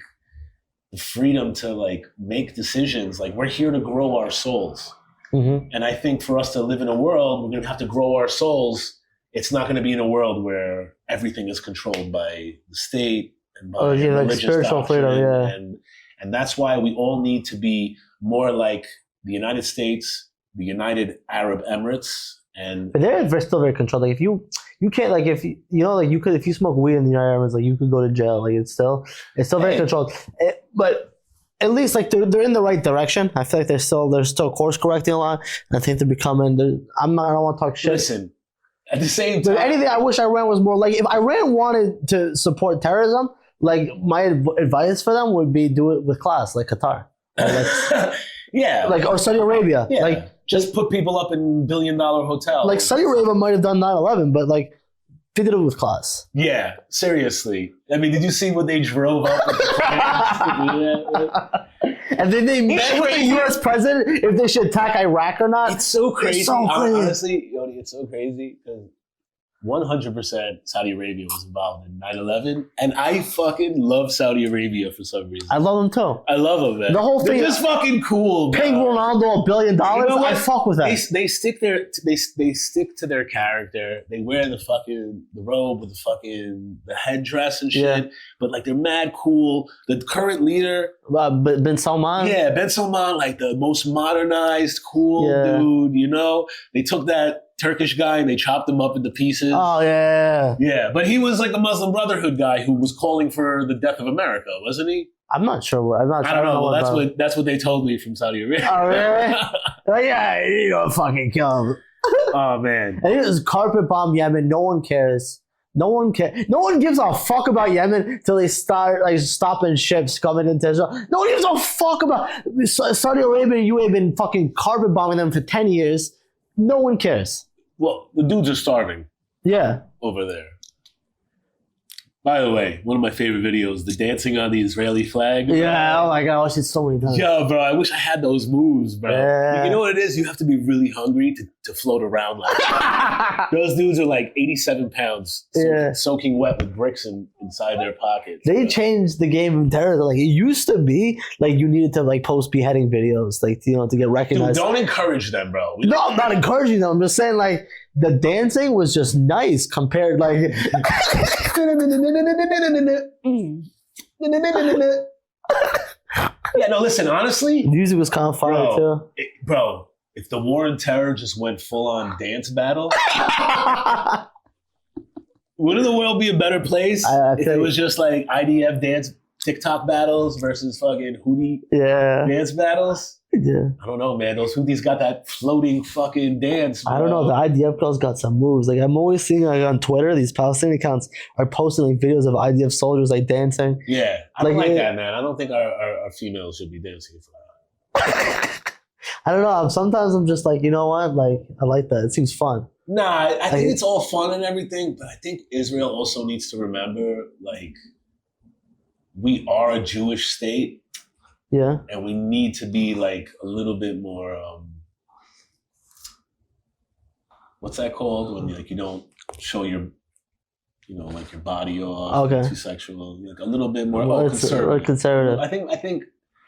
the freedom to like make decisions. Like we're here to grow our souls. Mm-hmm. And I think for us to live in a world, we're going to have to grow our souls. It's not going to be in a world where everything is controlled by the state and by religious spiritual freedom, and that's why we all need to be more like the United States, the United Arab Emirates, but they're still very controlled. Like if you can't like if you could if you smoke weed in the United Arab Emirates, like you could go to jail. Like it's still very controlled. But at least like they're in the right direction. I feel like they're still course correcting a lot. I think they're becoming. I don't want to talk shit. Listen, at the same time, anything I wish Iran was more like. If Iran wanted to support terrorism, like my advice for them would be do it with class, like Qatar. Or Saudi Arabia. Yeah. Like just put people up in billion-dollar hotels. Like Saudi Arabia might have done 9/11, but like they did it with class. Yeah, seriously. I mean, did you see what they drove up with the and then they met with the U.S. president if they should attack Iraq or not. It's so crazy. Honestly, Yoni, it's so crazy because 100% Saudi Arabia was involved in 9/11, and I fucking love Saudi Arabia for some reason. I love them too. I love them, man. The whole thing is just fucking cool. Paying Ronaldo $1 billion, I fuck with that. They stick to their character. They wear the robe with the headdress and shit. Yeah. But like they're mad cool. The current leader, Ben Salman. Yeah, Ben Salman, like the most modernized, cool dude. They took that Turkish guy and they chopped him up into pieces. Oh yeah. Yeah, but he was like the Muslim Brotherhood guy who was calling for the death of America, wasn't he? I'm not sure. I don't know. Well, that's what they told me from Saudi Arabia. Oh really? Yeah, you don't fucking kill him. Oh man. And it was carpet bomb Yemen. No one cares. No one cares. No one gives a fuck about Yemen till they start like stopping ships coming into Israel. No one gives a fuck about Saudi Arabia and UAE been fucking carpet bombing them for 10 years. No one cares. Well, the dudes are starving. Yeah. Over there. By the way, one of my favorite videos, the dancing on the Israeli flag. Yeah, oh my God, I watched it so many times. Yo, bro, I wish I had those moves, bro. Yeah. You know what it is? You have to be really hungry to float around like that. Those dudes are like 87 pounds, soaking wet with bricks inside their pockets. They changed the game of terrorism. Like, it used to be, like, you needed to, like, post beheading videos, like, to get recognized. Dude, don't encourage them, bro. No, I'm not encouraging them. I'm just saying, like, the dancing was just nice compared, like... Yeah, no, listen, honestly... The music was kind of fire, too. Bro, if the war on terror just went full-on dance battle... Wouldn't the world be a better place if it was just, like, IDF dance TikTok battles versus fucking Houthi dance battles? Yeah. I don't know, man. Those Houthis got that floating fucking dance, bro. I don't know. The IDF girls got some moves. Like, I'm always seeing, like, on Twitter, these Palestinian accounts are posting, like, videos of IDF soldiers, like, dancing. Yeah. I don't like that, man. I don't think our females should be dancing for that. I don't know. Sometimes I'm just like, you know what? Like, I like that. It seems fun. Nah, I think it's all fun and everything, but I think Israel also needs to remember, like, we are a Jewish state. Yeah. And we need to be like a little bit more, what's that called? When like you don't show your, like your body off, too sexual, like a little bit more conservative. I think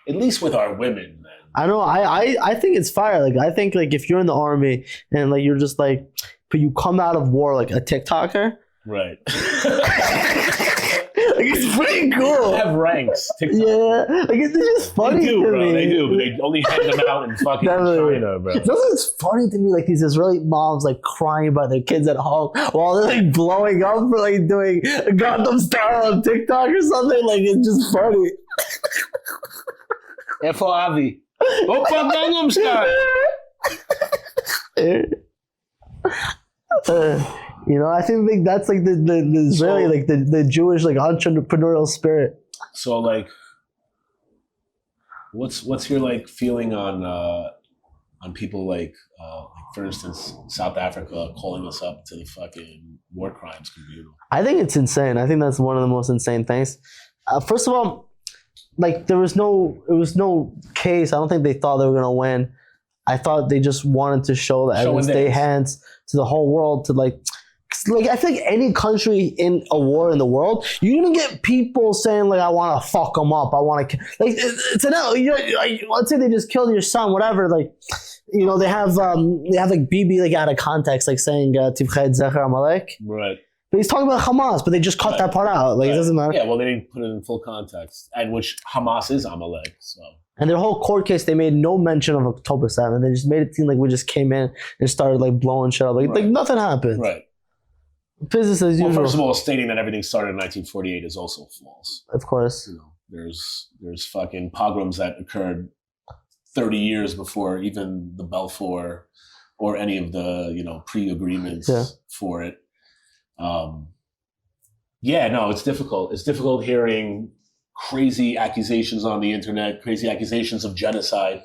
at least with our women, man. I know. I think it's fire. Like I think like if you're in the army and like you're just like but you come out of war like a TikToker. Right. Like it's pretty cool. They have ranks. TikTok. Yeah, like it's just funny. They do, to bro. me. They do, but they only hand them out in fucking China, bro. It's funny to me, like these Israeli moms like crying about their kids at home while they're like blowing up for like doing Gangnam Style on TikTok or something. Like it's just funny. F.O.A.V. Opa Gangnam Style. You know, I think like that's like the Israeli, like the Jewish like entrepreneurial spirit. So like, what's your like feeling on people like for instance South Africa calling us up to the fucking war crimes tribunal? I think it's insane. I think that's one of the most insane things. First of all, like it was no case. I don't think they thought they were gonna win. I thought they just wanted to show the evidence they hands to the whole world to like I feel like any country in a war in the world, you're gonna get people saying like, "I want to fuck them up. I want to like." It's an like, let's say they just killed your son, whatever. Like, you know, they have like BB like out of context, like saying "Tivched Zecher Amalek." Right. But he's talking about Hamas, but they just cut that part out. Like it doesn't matter. Yeah, well, they didn't put it in full context, and which Hamas is Amalek. So. And their whole court case, they made no mention of October 7th. They just made it seem like we just came in and started like blowing shit up. Like nothing happened. Right. Business as usual. First of all, stating that everything started in 1948 is also false. Of course. You know, there's fucking pogroms that occurred 30 years before even the Balfour or any of the, you know, pre-agreements for it. Yeah, no, it's difficult. It's difficult hearing crazy accusations on the internet, crazy accusations of genocide.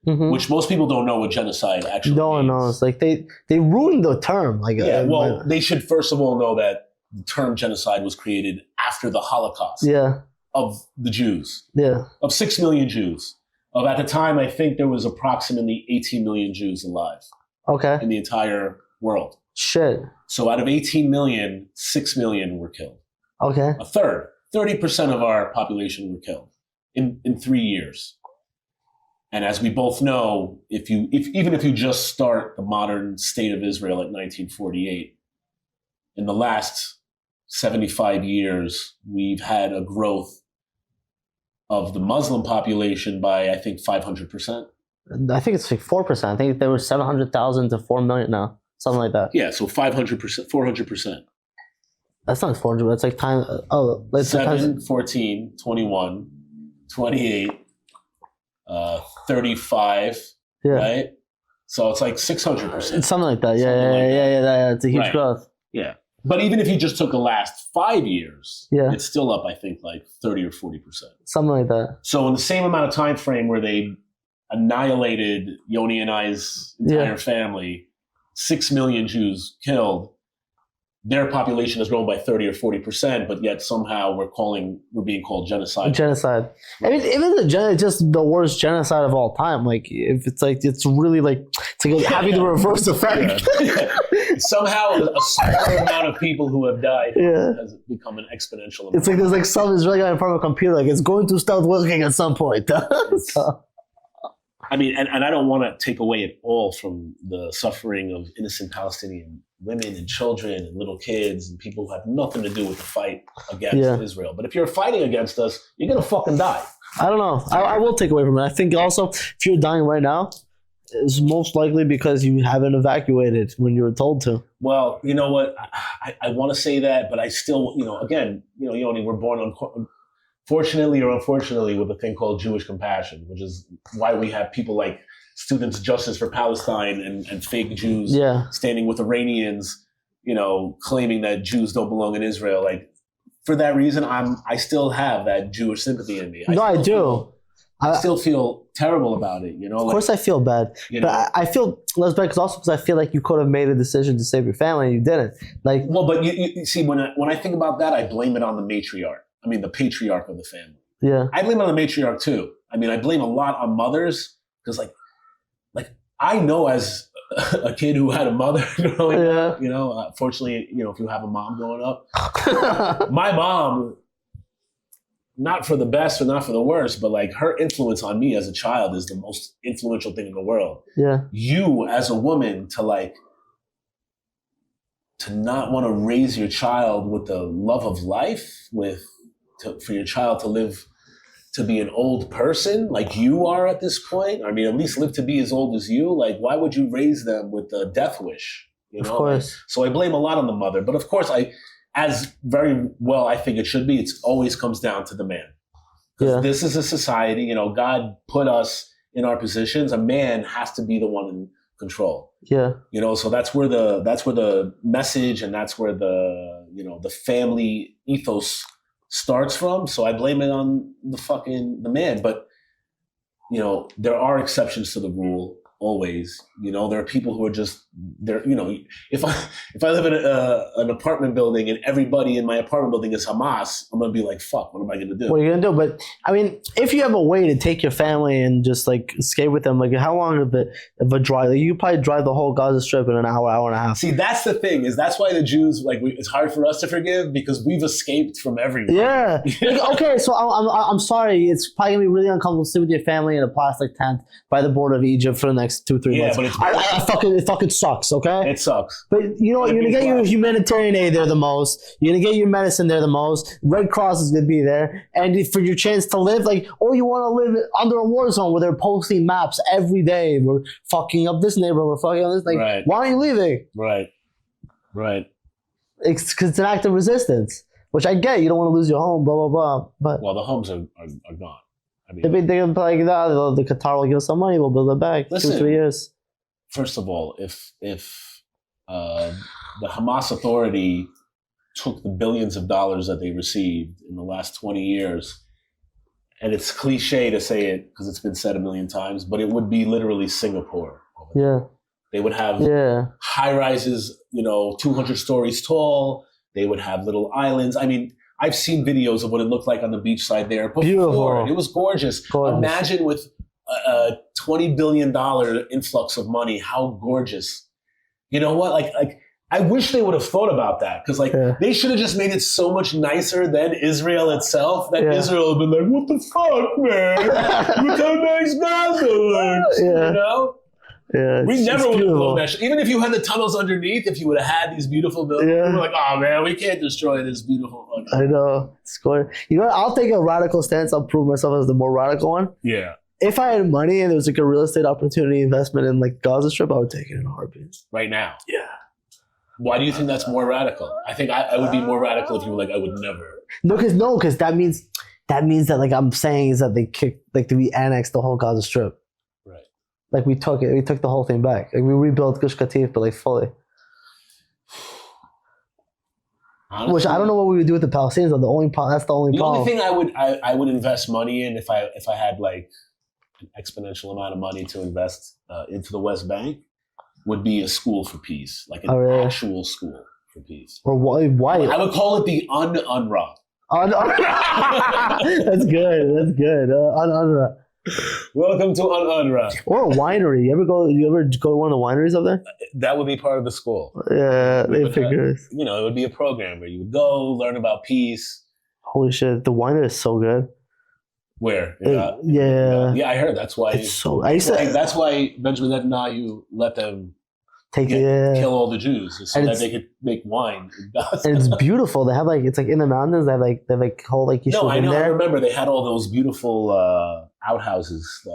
Mm-hmm. Which most people don't know what genocide actually means. No one knows. Like they ruined the term. Like well, they should first of all know that the term genocide was created after the Holocaust. Of the Jews. Of 6 million Jews. At the time, I think there was approximately 18 million Jews alive. Okay. In the entire world. Shit. So out of 18 million, 6 million were killed. Okay. A third, 30% of our population were killed in 3 years. And as we both know, even if you just start the modern state of Israel at 1948, in the last 75 years, we've had a growth of the Muslim population by, I think, 500%. I think it's like 4%. I think there were 700,000 to 4 million now, something like that. Yeah, so 500%, 400%. That's not 400. That's like time. Oh, let's 7, 14, 21, 28. 35, right? So it's like 600%. Something like that. Yeah. It's a huge growth. Yeah. But even if you just took the last 5 years, it's still up, I think, like 30 or 40%. Something like that. So in the same amount of time frame where they annihilated Yoni and I's entire family, 6 million Jews killed, their population has grown by 30 or 40%, but yet somehow we're being called genocide. Genocide. Right. I mean, even it's just the worst genocide of all time. Like, if it's like, it's really like, it's like having the reverse effect. Somehow a smaller amount of people who have died has become an exponential amount. It's like there's like some Israeli guy in front of a computer, like it's going to start working at some point. I mean, and I don't want to take away at all from the suffering of innocent Palestinian women and children and little kids and people who have nothing to do with the fight against Israel. But if you're fighting against us, you're going to fucking die. I don't know. I will take away from it. I think also, if you're dying right now, it's most likely because you haven't evacuated when you were told to. Well, you know what? I want to say that, but I still, again, Yoni, we're born fortunately or unfortunately with a thing called Jewish compassion, which is why we have people like Students Justice for Palestine and fake Jews standing with Iranians, claiming that Jews don't belong in Israel. Like, for that reason, I still have that Jewish sympathy in me. I do. I still feel terrible about it, Of course I feel bad. But I feel less bad because I feel like you could have made a decision to save your family and you didn't. Like, well, but you see, when I think about that, I blame it on the matriarch. I mean, the patriarch of the family. Yeah. I blame it on the matriarch too. I mean, I blame a lot on mothers because like I know as a kid who had a mother growing up, fortunately, if you have a mom growing up, my mom, not for the best or not for the worst, but like her influence on me as a child is the most influential thing in the world. Yeah. You as a woman to like to not want to raise your child with the love of life, for your child to live to be an old person like you are at this point. I mean, at least live to be as old as you. Like, why would you raise them with the death wish? You know? Of course. So I blame a lot on the mother. But of course, as very well I think it should be, it always comes down to the man. Because this is a society, you know, God put us in our positions. A man has to be the one in control. Yeah. You know, so that's where the message and that's where the family ethos starts from. So I blame it on the man. But, you know, there are exceptions to the rule always. You know, there are people who are just there. You know, if I live in an apartment building and everybody in my apartment building is Hamas, I'm gonna be like, fuck, what am I gonna do? What are you gonna do? But I mean, if you have a way to take your family and just like escape with them, like how long of a drive? Like, you could probably drive the whole Gaza Strip in an hour and a half. See, that's the thing, that's why the Jews, like, it's hard for us to forgive because we've escaped from everyone. Yeah. Like, okay, so I'm sorry. It's probably gonna be really uncomfortable to sit with your family in a plastic tent by the border of Egypt for the next 2-3 months. But it fucking sucks. Okay, it sucks. But you know what? You're gonna get your humanitarian aid there the most. You're gonna get your medicine there the most. Red Cross is gonna be there, and for your chance to live, like, oh, you want to live under a war zone where they're posting maps every day. We're fucking up this neighborhood. We're fucking up this. Like, right. Why aren't you leaving? Right. It's because it's an act of resistance, which I get. You don't want to lose your home. Blah blah blah. But the homes are gone. I mean, they're gonna be like, no, the Qatar will give us some money. We'll build it back. Listen, 2-3 years. First of all, if the Hamas Authority took the billions of dollars that they received in the last 20 years, and it's cliche to say it because it's been said a million times, but it would be literally Singapore. Yeah. They would have high rises, 200 stories tall. They would have little islands. I mean, I've seen videos of what it looked like on the beachside there before. Beautiful. It was gorgeous. Imagine with a $20 billion influx of money, how gorgeous. You know what? Like I wish they would have thought about that because they should have just made it so much nicer than Israel itself that Israel would have been like, what the fuck, man? Look how nice Gaza looks, you know? Yeah, we never would have blown that shit. Even if you had the tunnels underneath, if you would have had these beautiful buildings, we were like, oh man, we can't destroy this beautiful fucking. I know. It's good. You know what? I'll take a radical stance. I'll prove myself as the more radical one. Yeah. If I had money and there was like a real estate opportunity investment in like Gaza Strip, I would take it in a heartbeat. Right now? Yeah. Why do you think that's more radical? I think I would be more radical if you were like, I would never. Because that means that like I'm saying is that we annexed the whole Gaza Strip. Like we took the whole thing back. Like we rebuilt Gush Katif, but like fully. Honestly, which I don't know what we would do with the Palestinians. That's the only problem. The only thing I would invest money in if I had like an exponential amount of money to invest into the West Bank would be a school for peace, like an actual school for peace. Or why? I would call it the UNRWA. That's good. UNRWA. Welcome to UNRWA. Or a winery. You ever go to one of the wineries up there? That would be part of the school. Yeah, they figure. It would be a program where you would go learn about peace. Holy shit, the winery is so good. Where? Yeah, I heard that's why. That's why Benjamin Netanyahu let them kill all the Jews so that they could make wine. And it's beautiful. They have it's like in the mountains. They have whole yeshuvim. No, I know. I remember they had all those beautiful outhouses.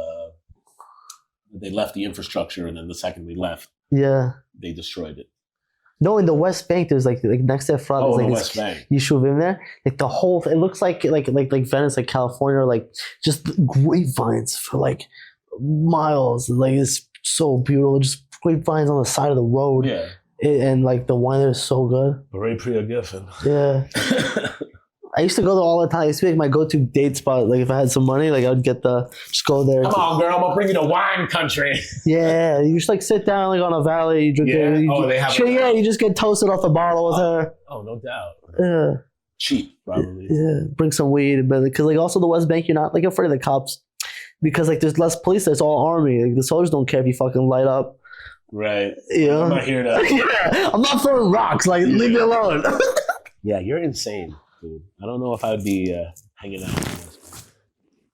They left the infrastructure, and then the second they left, they destroyed it. No, in the West Bank, there's like next to Efrat, there's the West Bank. Yeshuvim there. Like the whole, it looks like Venice, like California, like just grapevines for like miles. Like it's so beautiful. Just grapevines on the side of the road. Yeah. And like the wine there is so good. Very Priya Giffen. Yeah. I used to go there all the time. I used to make my go-to date spot. Like if I had some money, like I would just go there. Come on, girl, I'm gonna bring you to wine country. Yeah, you just like sit down like on a valley. You drink you just get toasted off the bottle with her. Oh, no doubt. Yeah. Cheap, probably. Yeah, bring some weed, but because like also the West Bank, you're not like afraid of the cops because like there's less police. There's all army. Like the soldiers don't care if you fucking light up. Right. Yeah. I'm not here to. I'm not throwing rocks. Like leave me alone. Yeah, you're insane. Dude. I don't know if I would be hanging out.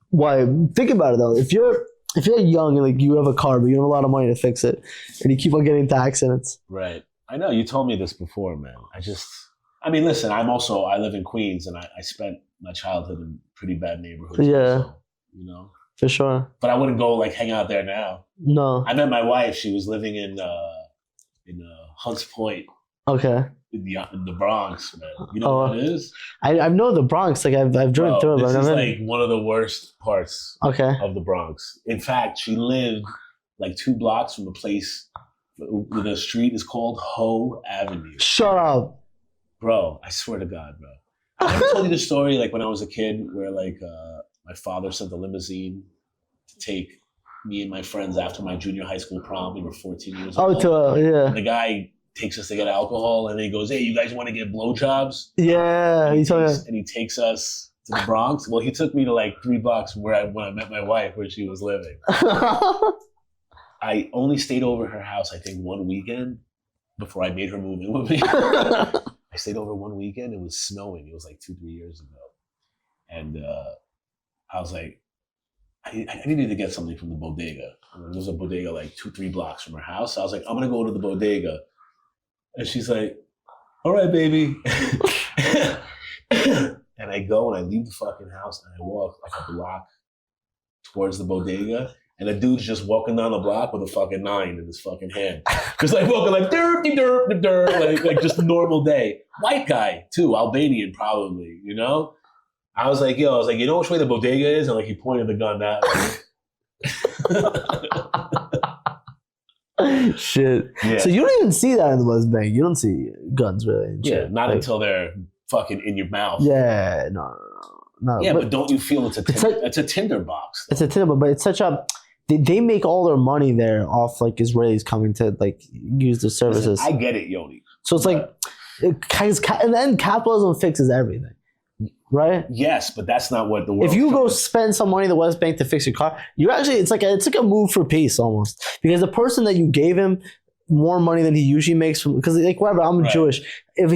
Why? Think about it though. If you're young and like you have a car but you don't have a lot of money to fix it, and you keep on getting into accidents. Right. I know you told me this before, man. I mean, listen. I live in Queens, and I spent my childhood in pretty bad neighborhoods. Yeah. Also, you know, for sure. But I wouldn't go like hang out there now. No. I met my wife. She was living in Hunts Point. Okay. In the Bronx, man. You know what it is? I know the Bronx. Like I've driven through it. This is like one of the worst parts. Okay. Of the Bronx. In fact, she lived like 2 blocks from a place. The street is called Hoe Avenue. Shut up, bro! I swear to God, bro. I never told you the story like when I was a kid, where like my father sent a limousine to take me and my friends after my junior high school prom. We were 14 years old. Yeah. And the guy takes us to get alcohol, and then he goes, "Hey, you guys want to get blowjobs?" Yeah, and he takes us to the Bronx. Well, he took me to like 3 blocks from when I met my wife, where she was living. I only stayed over her house, I think, 1 weekend before I made her move in with me. I stayed over 1 weekend. It was snowing. It was like 2-3 years ago, and I was like, I needed to get something from the bodega. There was a bodega like 2-3 blocks from her house. So I was like, I'm gonna go to the bodega. And she's like, all right, baby. And I go and I leave the fucking house and I walk like a block towards the bodega. And the dude's just walking down the block with a fucking 9 in his fucking hand. Just like walking like derp, derp, derp, like just a normal day. White guy too, Albanian probably, you know? I was like, you know which way the bodega is? And like he pointed the gun that way. Shit. Yeah. So you don't even see that in the West Bank. You don't see guns really. Yeah, not until they're fucking in your mouth. Yeah, no. Yeah, but don't you feel it's a tinderbox? It's a tinderbox, but it's such a... They make all their money there off like Israelis coming to like use their services. Listen, I get it, Yoni. So it's like, and then capitalism fixes everything, right? Yes, but that's not what the world. If you go spend some money in the West Bank to fix your car, you actually it's like a move for peace almost, because the person that you gave him more money than he usually makes because like whatever, I'm Jewish. If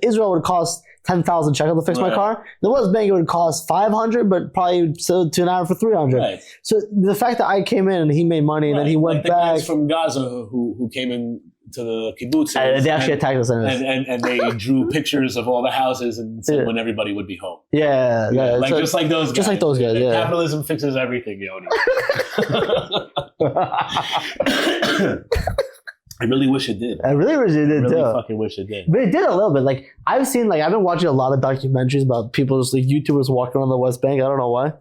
Israel would cost 10,000 shekels to fix my car, the West Bank it would cost 500, but probably sell to an hour for 300. Right. So the fact that I came in and he made money and then he went back. Guys from Gaza who came in to the kibbutz they actually attacked us and they drew pictures of all the houses and said when everybody would be home. Yeah. Like just like those guys. Just like those guys. Yeah. Capitalism fixes everything, Yoni. I really wish it did. I really wish it did too. I really fucking wish it did. But it did a little bit. Like I've been watching a lot of documentaries about people just like YouTubers walking around the West Bank. I don't know why.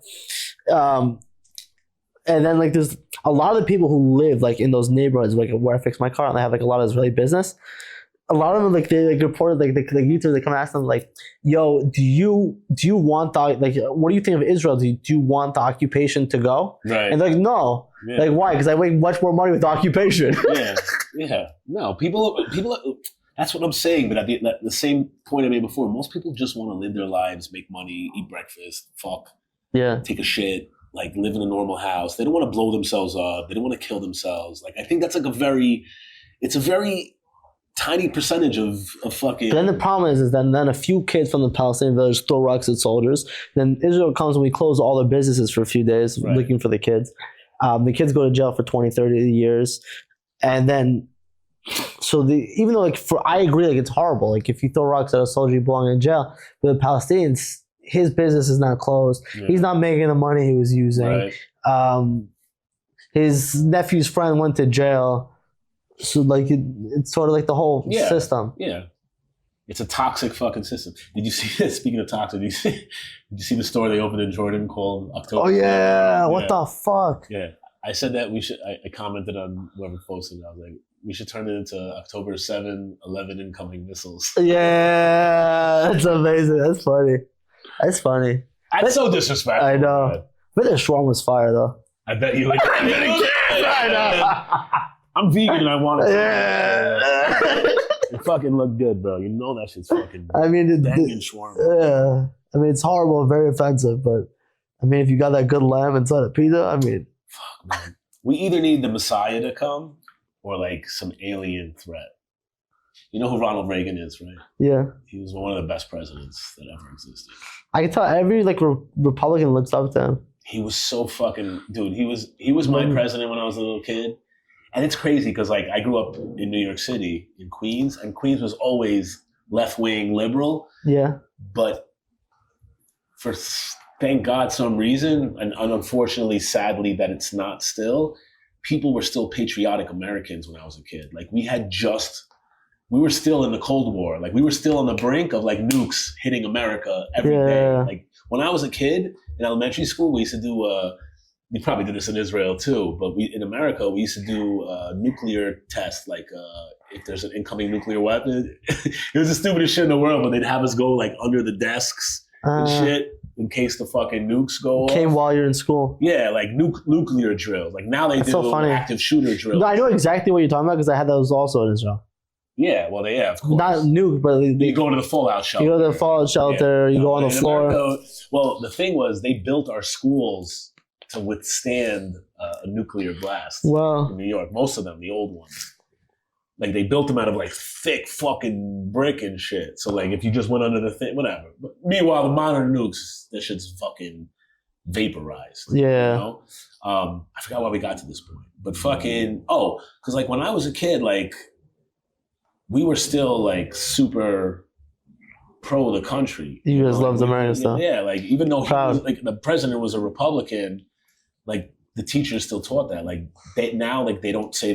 And then like there's a lot of the people who live like in those neighborhoods like where I fix my car and they have like a lot of Israeli business. A lot of them like they like reported like the YouTubers, they come ask them like, yo, do you want what do you think of Israel? Do you want the occupation to go? Right. And they're like, no. Yeah. Like why? Because I make much more money with the occupation. Yeah. No, people. That's what I'm saying. But at the same point I made before, most people just want to live their lives, make money, eat breakfast, fuck, take a shit, like live in a normal house. They don't want to blow themselves up. They don't want to kill themselves. Like I think that's like it's a very tiny percentage of fucking. But then the problem is then a few kids from the Palestinian village throw rocks at soldiers. Then Israel comes and we close all their businesses for a few days looking for the kids. The kids go to jail for 20, 30 years. And then, even though I agree, like it's horrible. Like if you throw rocks at a soldier, you belong in jail. But the Palestinians, his business is not closed. Yeah. He's not making the money he was using. Right. His nephew's friend went to jail. So like it's sort of like the whole system. Yeah. It's a toxic fucking system. Did you see this? Speaking of toxic, did you see the store they opened in Jordan called October? Oh yeah. What the fuck? Yeah. I said that I commented on whoever posted it. I was like, we should turn it into October 7/11 incoming missiles. Yeah. That's amazing. That's funny. That's so disrespectful. I know. Man. But their shawarma was fire though. I bet you like I know. I'm vegan and I want it. Yeah. It fucking looked good, bro. You know that shit's fucking banging shawarma. Yeah. I mean, it's horrible, very offensive, but I mean, if you got that good lamb inside a pizza, I mean. Fuck, man. We either need the Messiah to come or like some alien threat. You know who Ronald Reagan is, right? Yeah. He was one of the best presidents that ever existed. I can tell every Republican looks up to him. He was so fucking dude. He was my president when I was a little kid. And it's crazy because like I grew up in New York City, in Queens, and Queens was always left-wing liberal. Yeah. But for thank God some reason, and unfortunately, sadly, that it's not still, people were still patriotic Americans when I was a kid. Like we were still in the Cold War. Like we were still on the brink of like nukes hitting America every day. Like when I was a kid in elementary school, we used to do you probably did this in Israel too, but in America, we used to do nuclear tests, like if there's an incoming nuclear weapon. It was the stupidest shit in the world, but they'd have us go like under the desks and shit in case the fucking nukes go off. Came while you're in school. Yeah, like nuclear drills. Like now they do so active shooter drills. No, I know exactly what you're talking about because I had those also in Israel. Yeah, well, of course. Not nuke, but you go to the fallout shelter. You go to the fallout shelter. You go on the floor. America, well, the thing was, they built our schools to withstand a nuclear blast in New York. Most of them, the old ones. Like, they built them out of, like, thick fucking brick and shit. So, like, if you just went under the thing, whatever. But meanwhile, the modern nukes, that shit's fucking vaporized. Yeah. You know? I forgot why we got to this point. But fucking, because, like, when I was a kid, like, we were still, like, super pro the country. You guys loved America stuff. Yeah, like, even though the president was a Republican, like, the teachers still taught that. Like, they don't say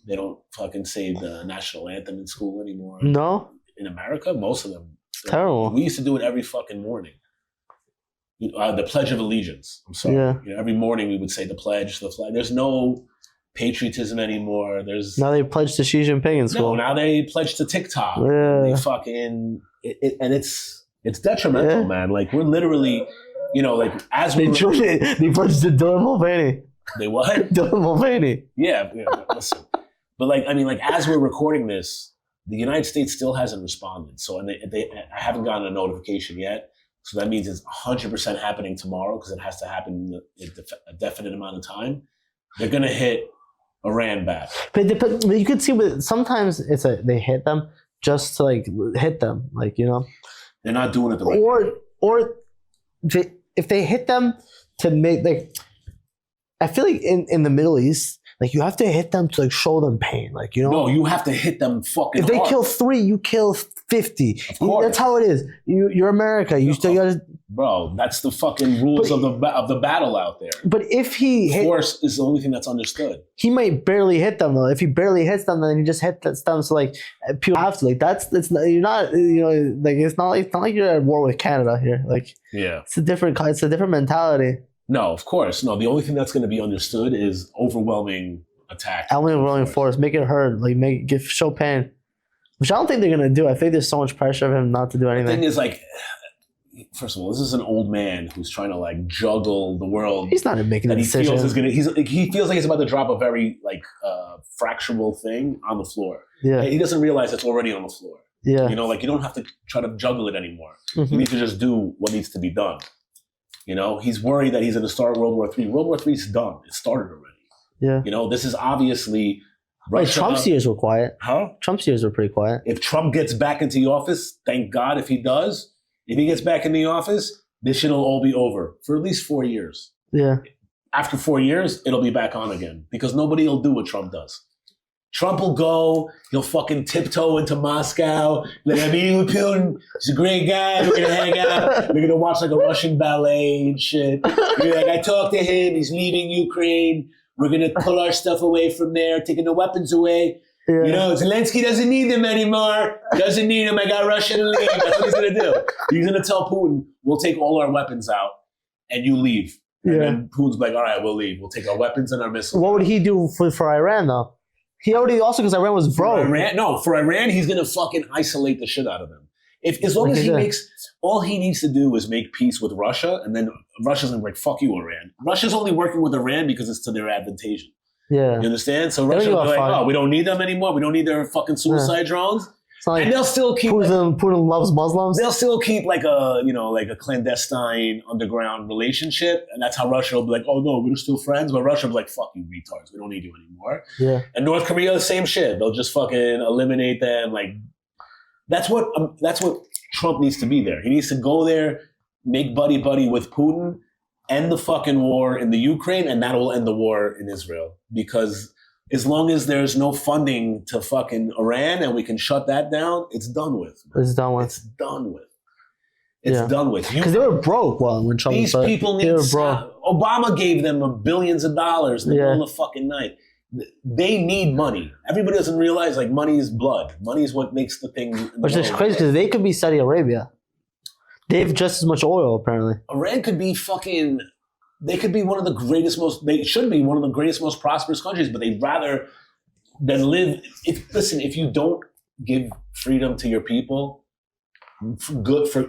they don't fucking say the national anthem in school anymore. No? In America, most of them. Terrible. We used to do it every fucking morning. The Pledge of Allegiance. I'm sorry. Yeah. Every morning we would say the pledge, the flag. There's no patriotism anymore. Now they pledge to Xi Jinping in school. No, now they pledge to TikTok. Yeah. They fucking and it's detrimental, man. Like we're literally, like as they pledge to Dylan Mulvaney. They what? Dylan Mulvaney. Yeah. Listen, but like I mean, like as we're recording this, the United States still hasn't responded. So I haven't gotten a notification yet. So that means it's 100% happening tomorrow because it has to happen in a definite amount of time. They're gonna hit Iran back. But you could see sometimes they hit them just to like hit them, like they're not doing it the right way. Or if they hit them to make like, I feel like in the Middle East, like you have to hit them to like show them pain, like No, you have to hit them fucking. If they hard. kill 3, you kill 50. Of course. That's how it is. You're America. You still gotta. Bro, that's the fucking rules of the battle out there. But if force is the only thing that's understood. He might barely hit them though. If he barely hits them, then he just hits them. So like people have to you're not like it's not like you're at war with Canada here. Like it's a different mentality. No, of course. No, the only thing that's going to be understood is overwhelming attack. Overwhelming force. Make it hurt. Like show pain. Which I don't think they're going to do. I think there's so much pressure of him not to do anything. The thing is, like, first of all, this is an old man who's trying to like juggle the world. He's not making a decision. He feels like he's about to drop a very like fractional thing on the floor. Yeah. He doesn't realize it's already on the floor. Yeah. Like you don't have to try to juggle it anymore. You need to just do what needs to be done. He's worried that he's going to start World War III. World War III is done. It started already. Yeah. This is obviously Russia. Trump's years were quiet. Huh? Trump's years were pretty quiet. If Trump gets back into the office, thank God if he does. If he gets back in the office, this shit will all be over for at least 4 years. Yeah. After 4 years, it'll be back on again because nobody will do what Trump does. Trump will go, he'll fucking tiptoe into Moscow. Like, I'm meeting with Putin. He's a great guy. We're going to hang out. We're going to watch like a Russian ballet and shit. Like, I talked to him. He's leaving Ukraine. We're going to pull our stuff away from there, taking the weapons away. Yeah. Zelensky doesn't need them anymore. Doesn't need them. I got Russia to leave. That's what he's going to do. He's going to tell Putin, we'll take all our weapons out and you leave. And then Putin's like, all right, we'll leave. We'll take our weapons and our missiles. What would he do for Iran, though? He already because Iran was broke. For Iran, he's gonna fucking isolate the shit out of them. As long as he makes, all he needs to do is make peace with Russia, and then Russia's gonna be like, fuck you, Iran. Russia's only working with Iran because it's to their advantage. Yeah. You understand? So Russia will be like, we don't need them anymore. We don't need their fucking suicide drones. Like and they'll still keep Putin loves Muslims. They'll still keep like a clandestine underground relationship, and that's how Russia will be like, oh no, we're still friends. But Russia will be like, fuck you, retards, we don't need you anymore. Yeah. And North Korea, the same shit. They'll just fucking eliminate them. Like that's what Trump needs to be there. He needs to go there, make buddy with Putin, end the fucking war in the Ukraine, and that will end the war in Israel. Because as long as there's no funding to fucking Iran and we can shut that down, it's done with. It's done with. It's done with. It's done with. Because they were broke when Trump these people need Obama gave them billions of dollars in the middle of the fucking night. They need money. Everybody doesn't realize like money is blood. Money is what makes the thing. Which is crazy because they could be Saudi Arabia. They have just as much oil apparently. Iran could be fucking. They could be one of the greatest, they should be one of the greatest, most prosperous countries, but they'd rather than live. Listen, if you don't give freedom to your people,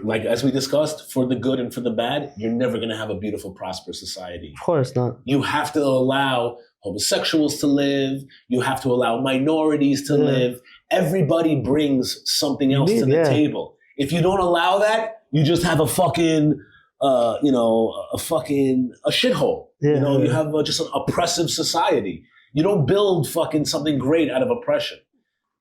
like as we discussed, for the good and for the bad, you're never going to have a beautiful, prosperous society. Of course not. You have to allow homosexuals to live. You have to allow minorities to live. Everybody brings something else to the table. If you don't allow that, you just have a fucking, a shithole. You have just an oppressive society. You don't build fucking something great out of oppression.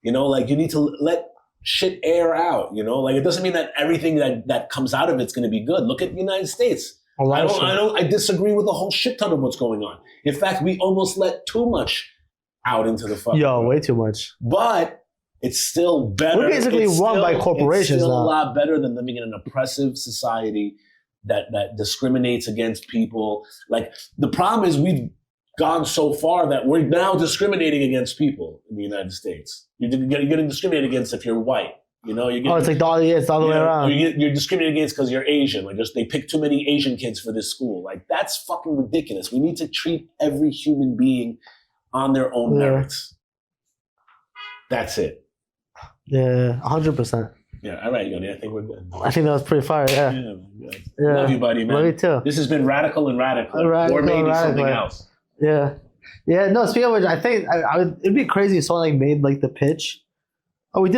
Like you need to let shit air out. Like it doesn't mean that everything that comes out of it's going to be good. Look at the United States. I disagree with a whole shit ton of what's going on. In fact, we almost let too much out into the fucking world. Way too much. But it's still better. We're basically run by corporations It's still now. a lot better than living in an oppressive society that discriminates against people. Like the problem is we've gone so far that we're now discriminating against people in the United States. You're getting discriminated against if you're white. It's like it's all the way around. You're discriminated against because you're Asian. Like they pick too many Asian kids for this school. Like that's fucking ridiculous. We need to treat every human being on their own merits. That's it. Yeah, 100%. Yeah, all right, Yoni. I think we're good. I think that was pretty fire. Yeah. Love you, buddy, man. Love you too. This has been radical and radical. Or maybe something else. Yeah. No. Speaking of which, I think it'd be crazy if someone like made like the pitch. Oh, we did.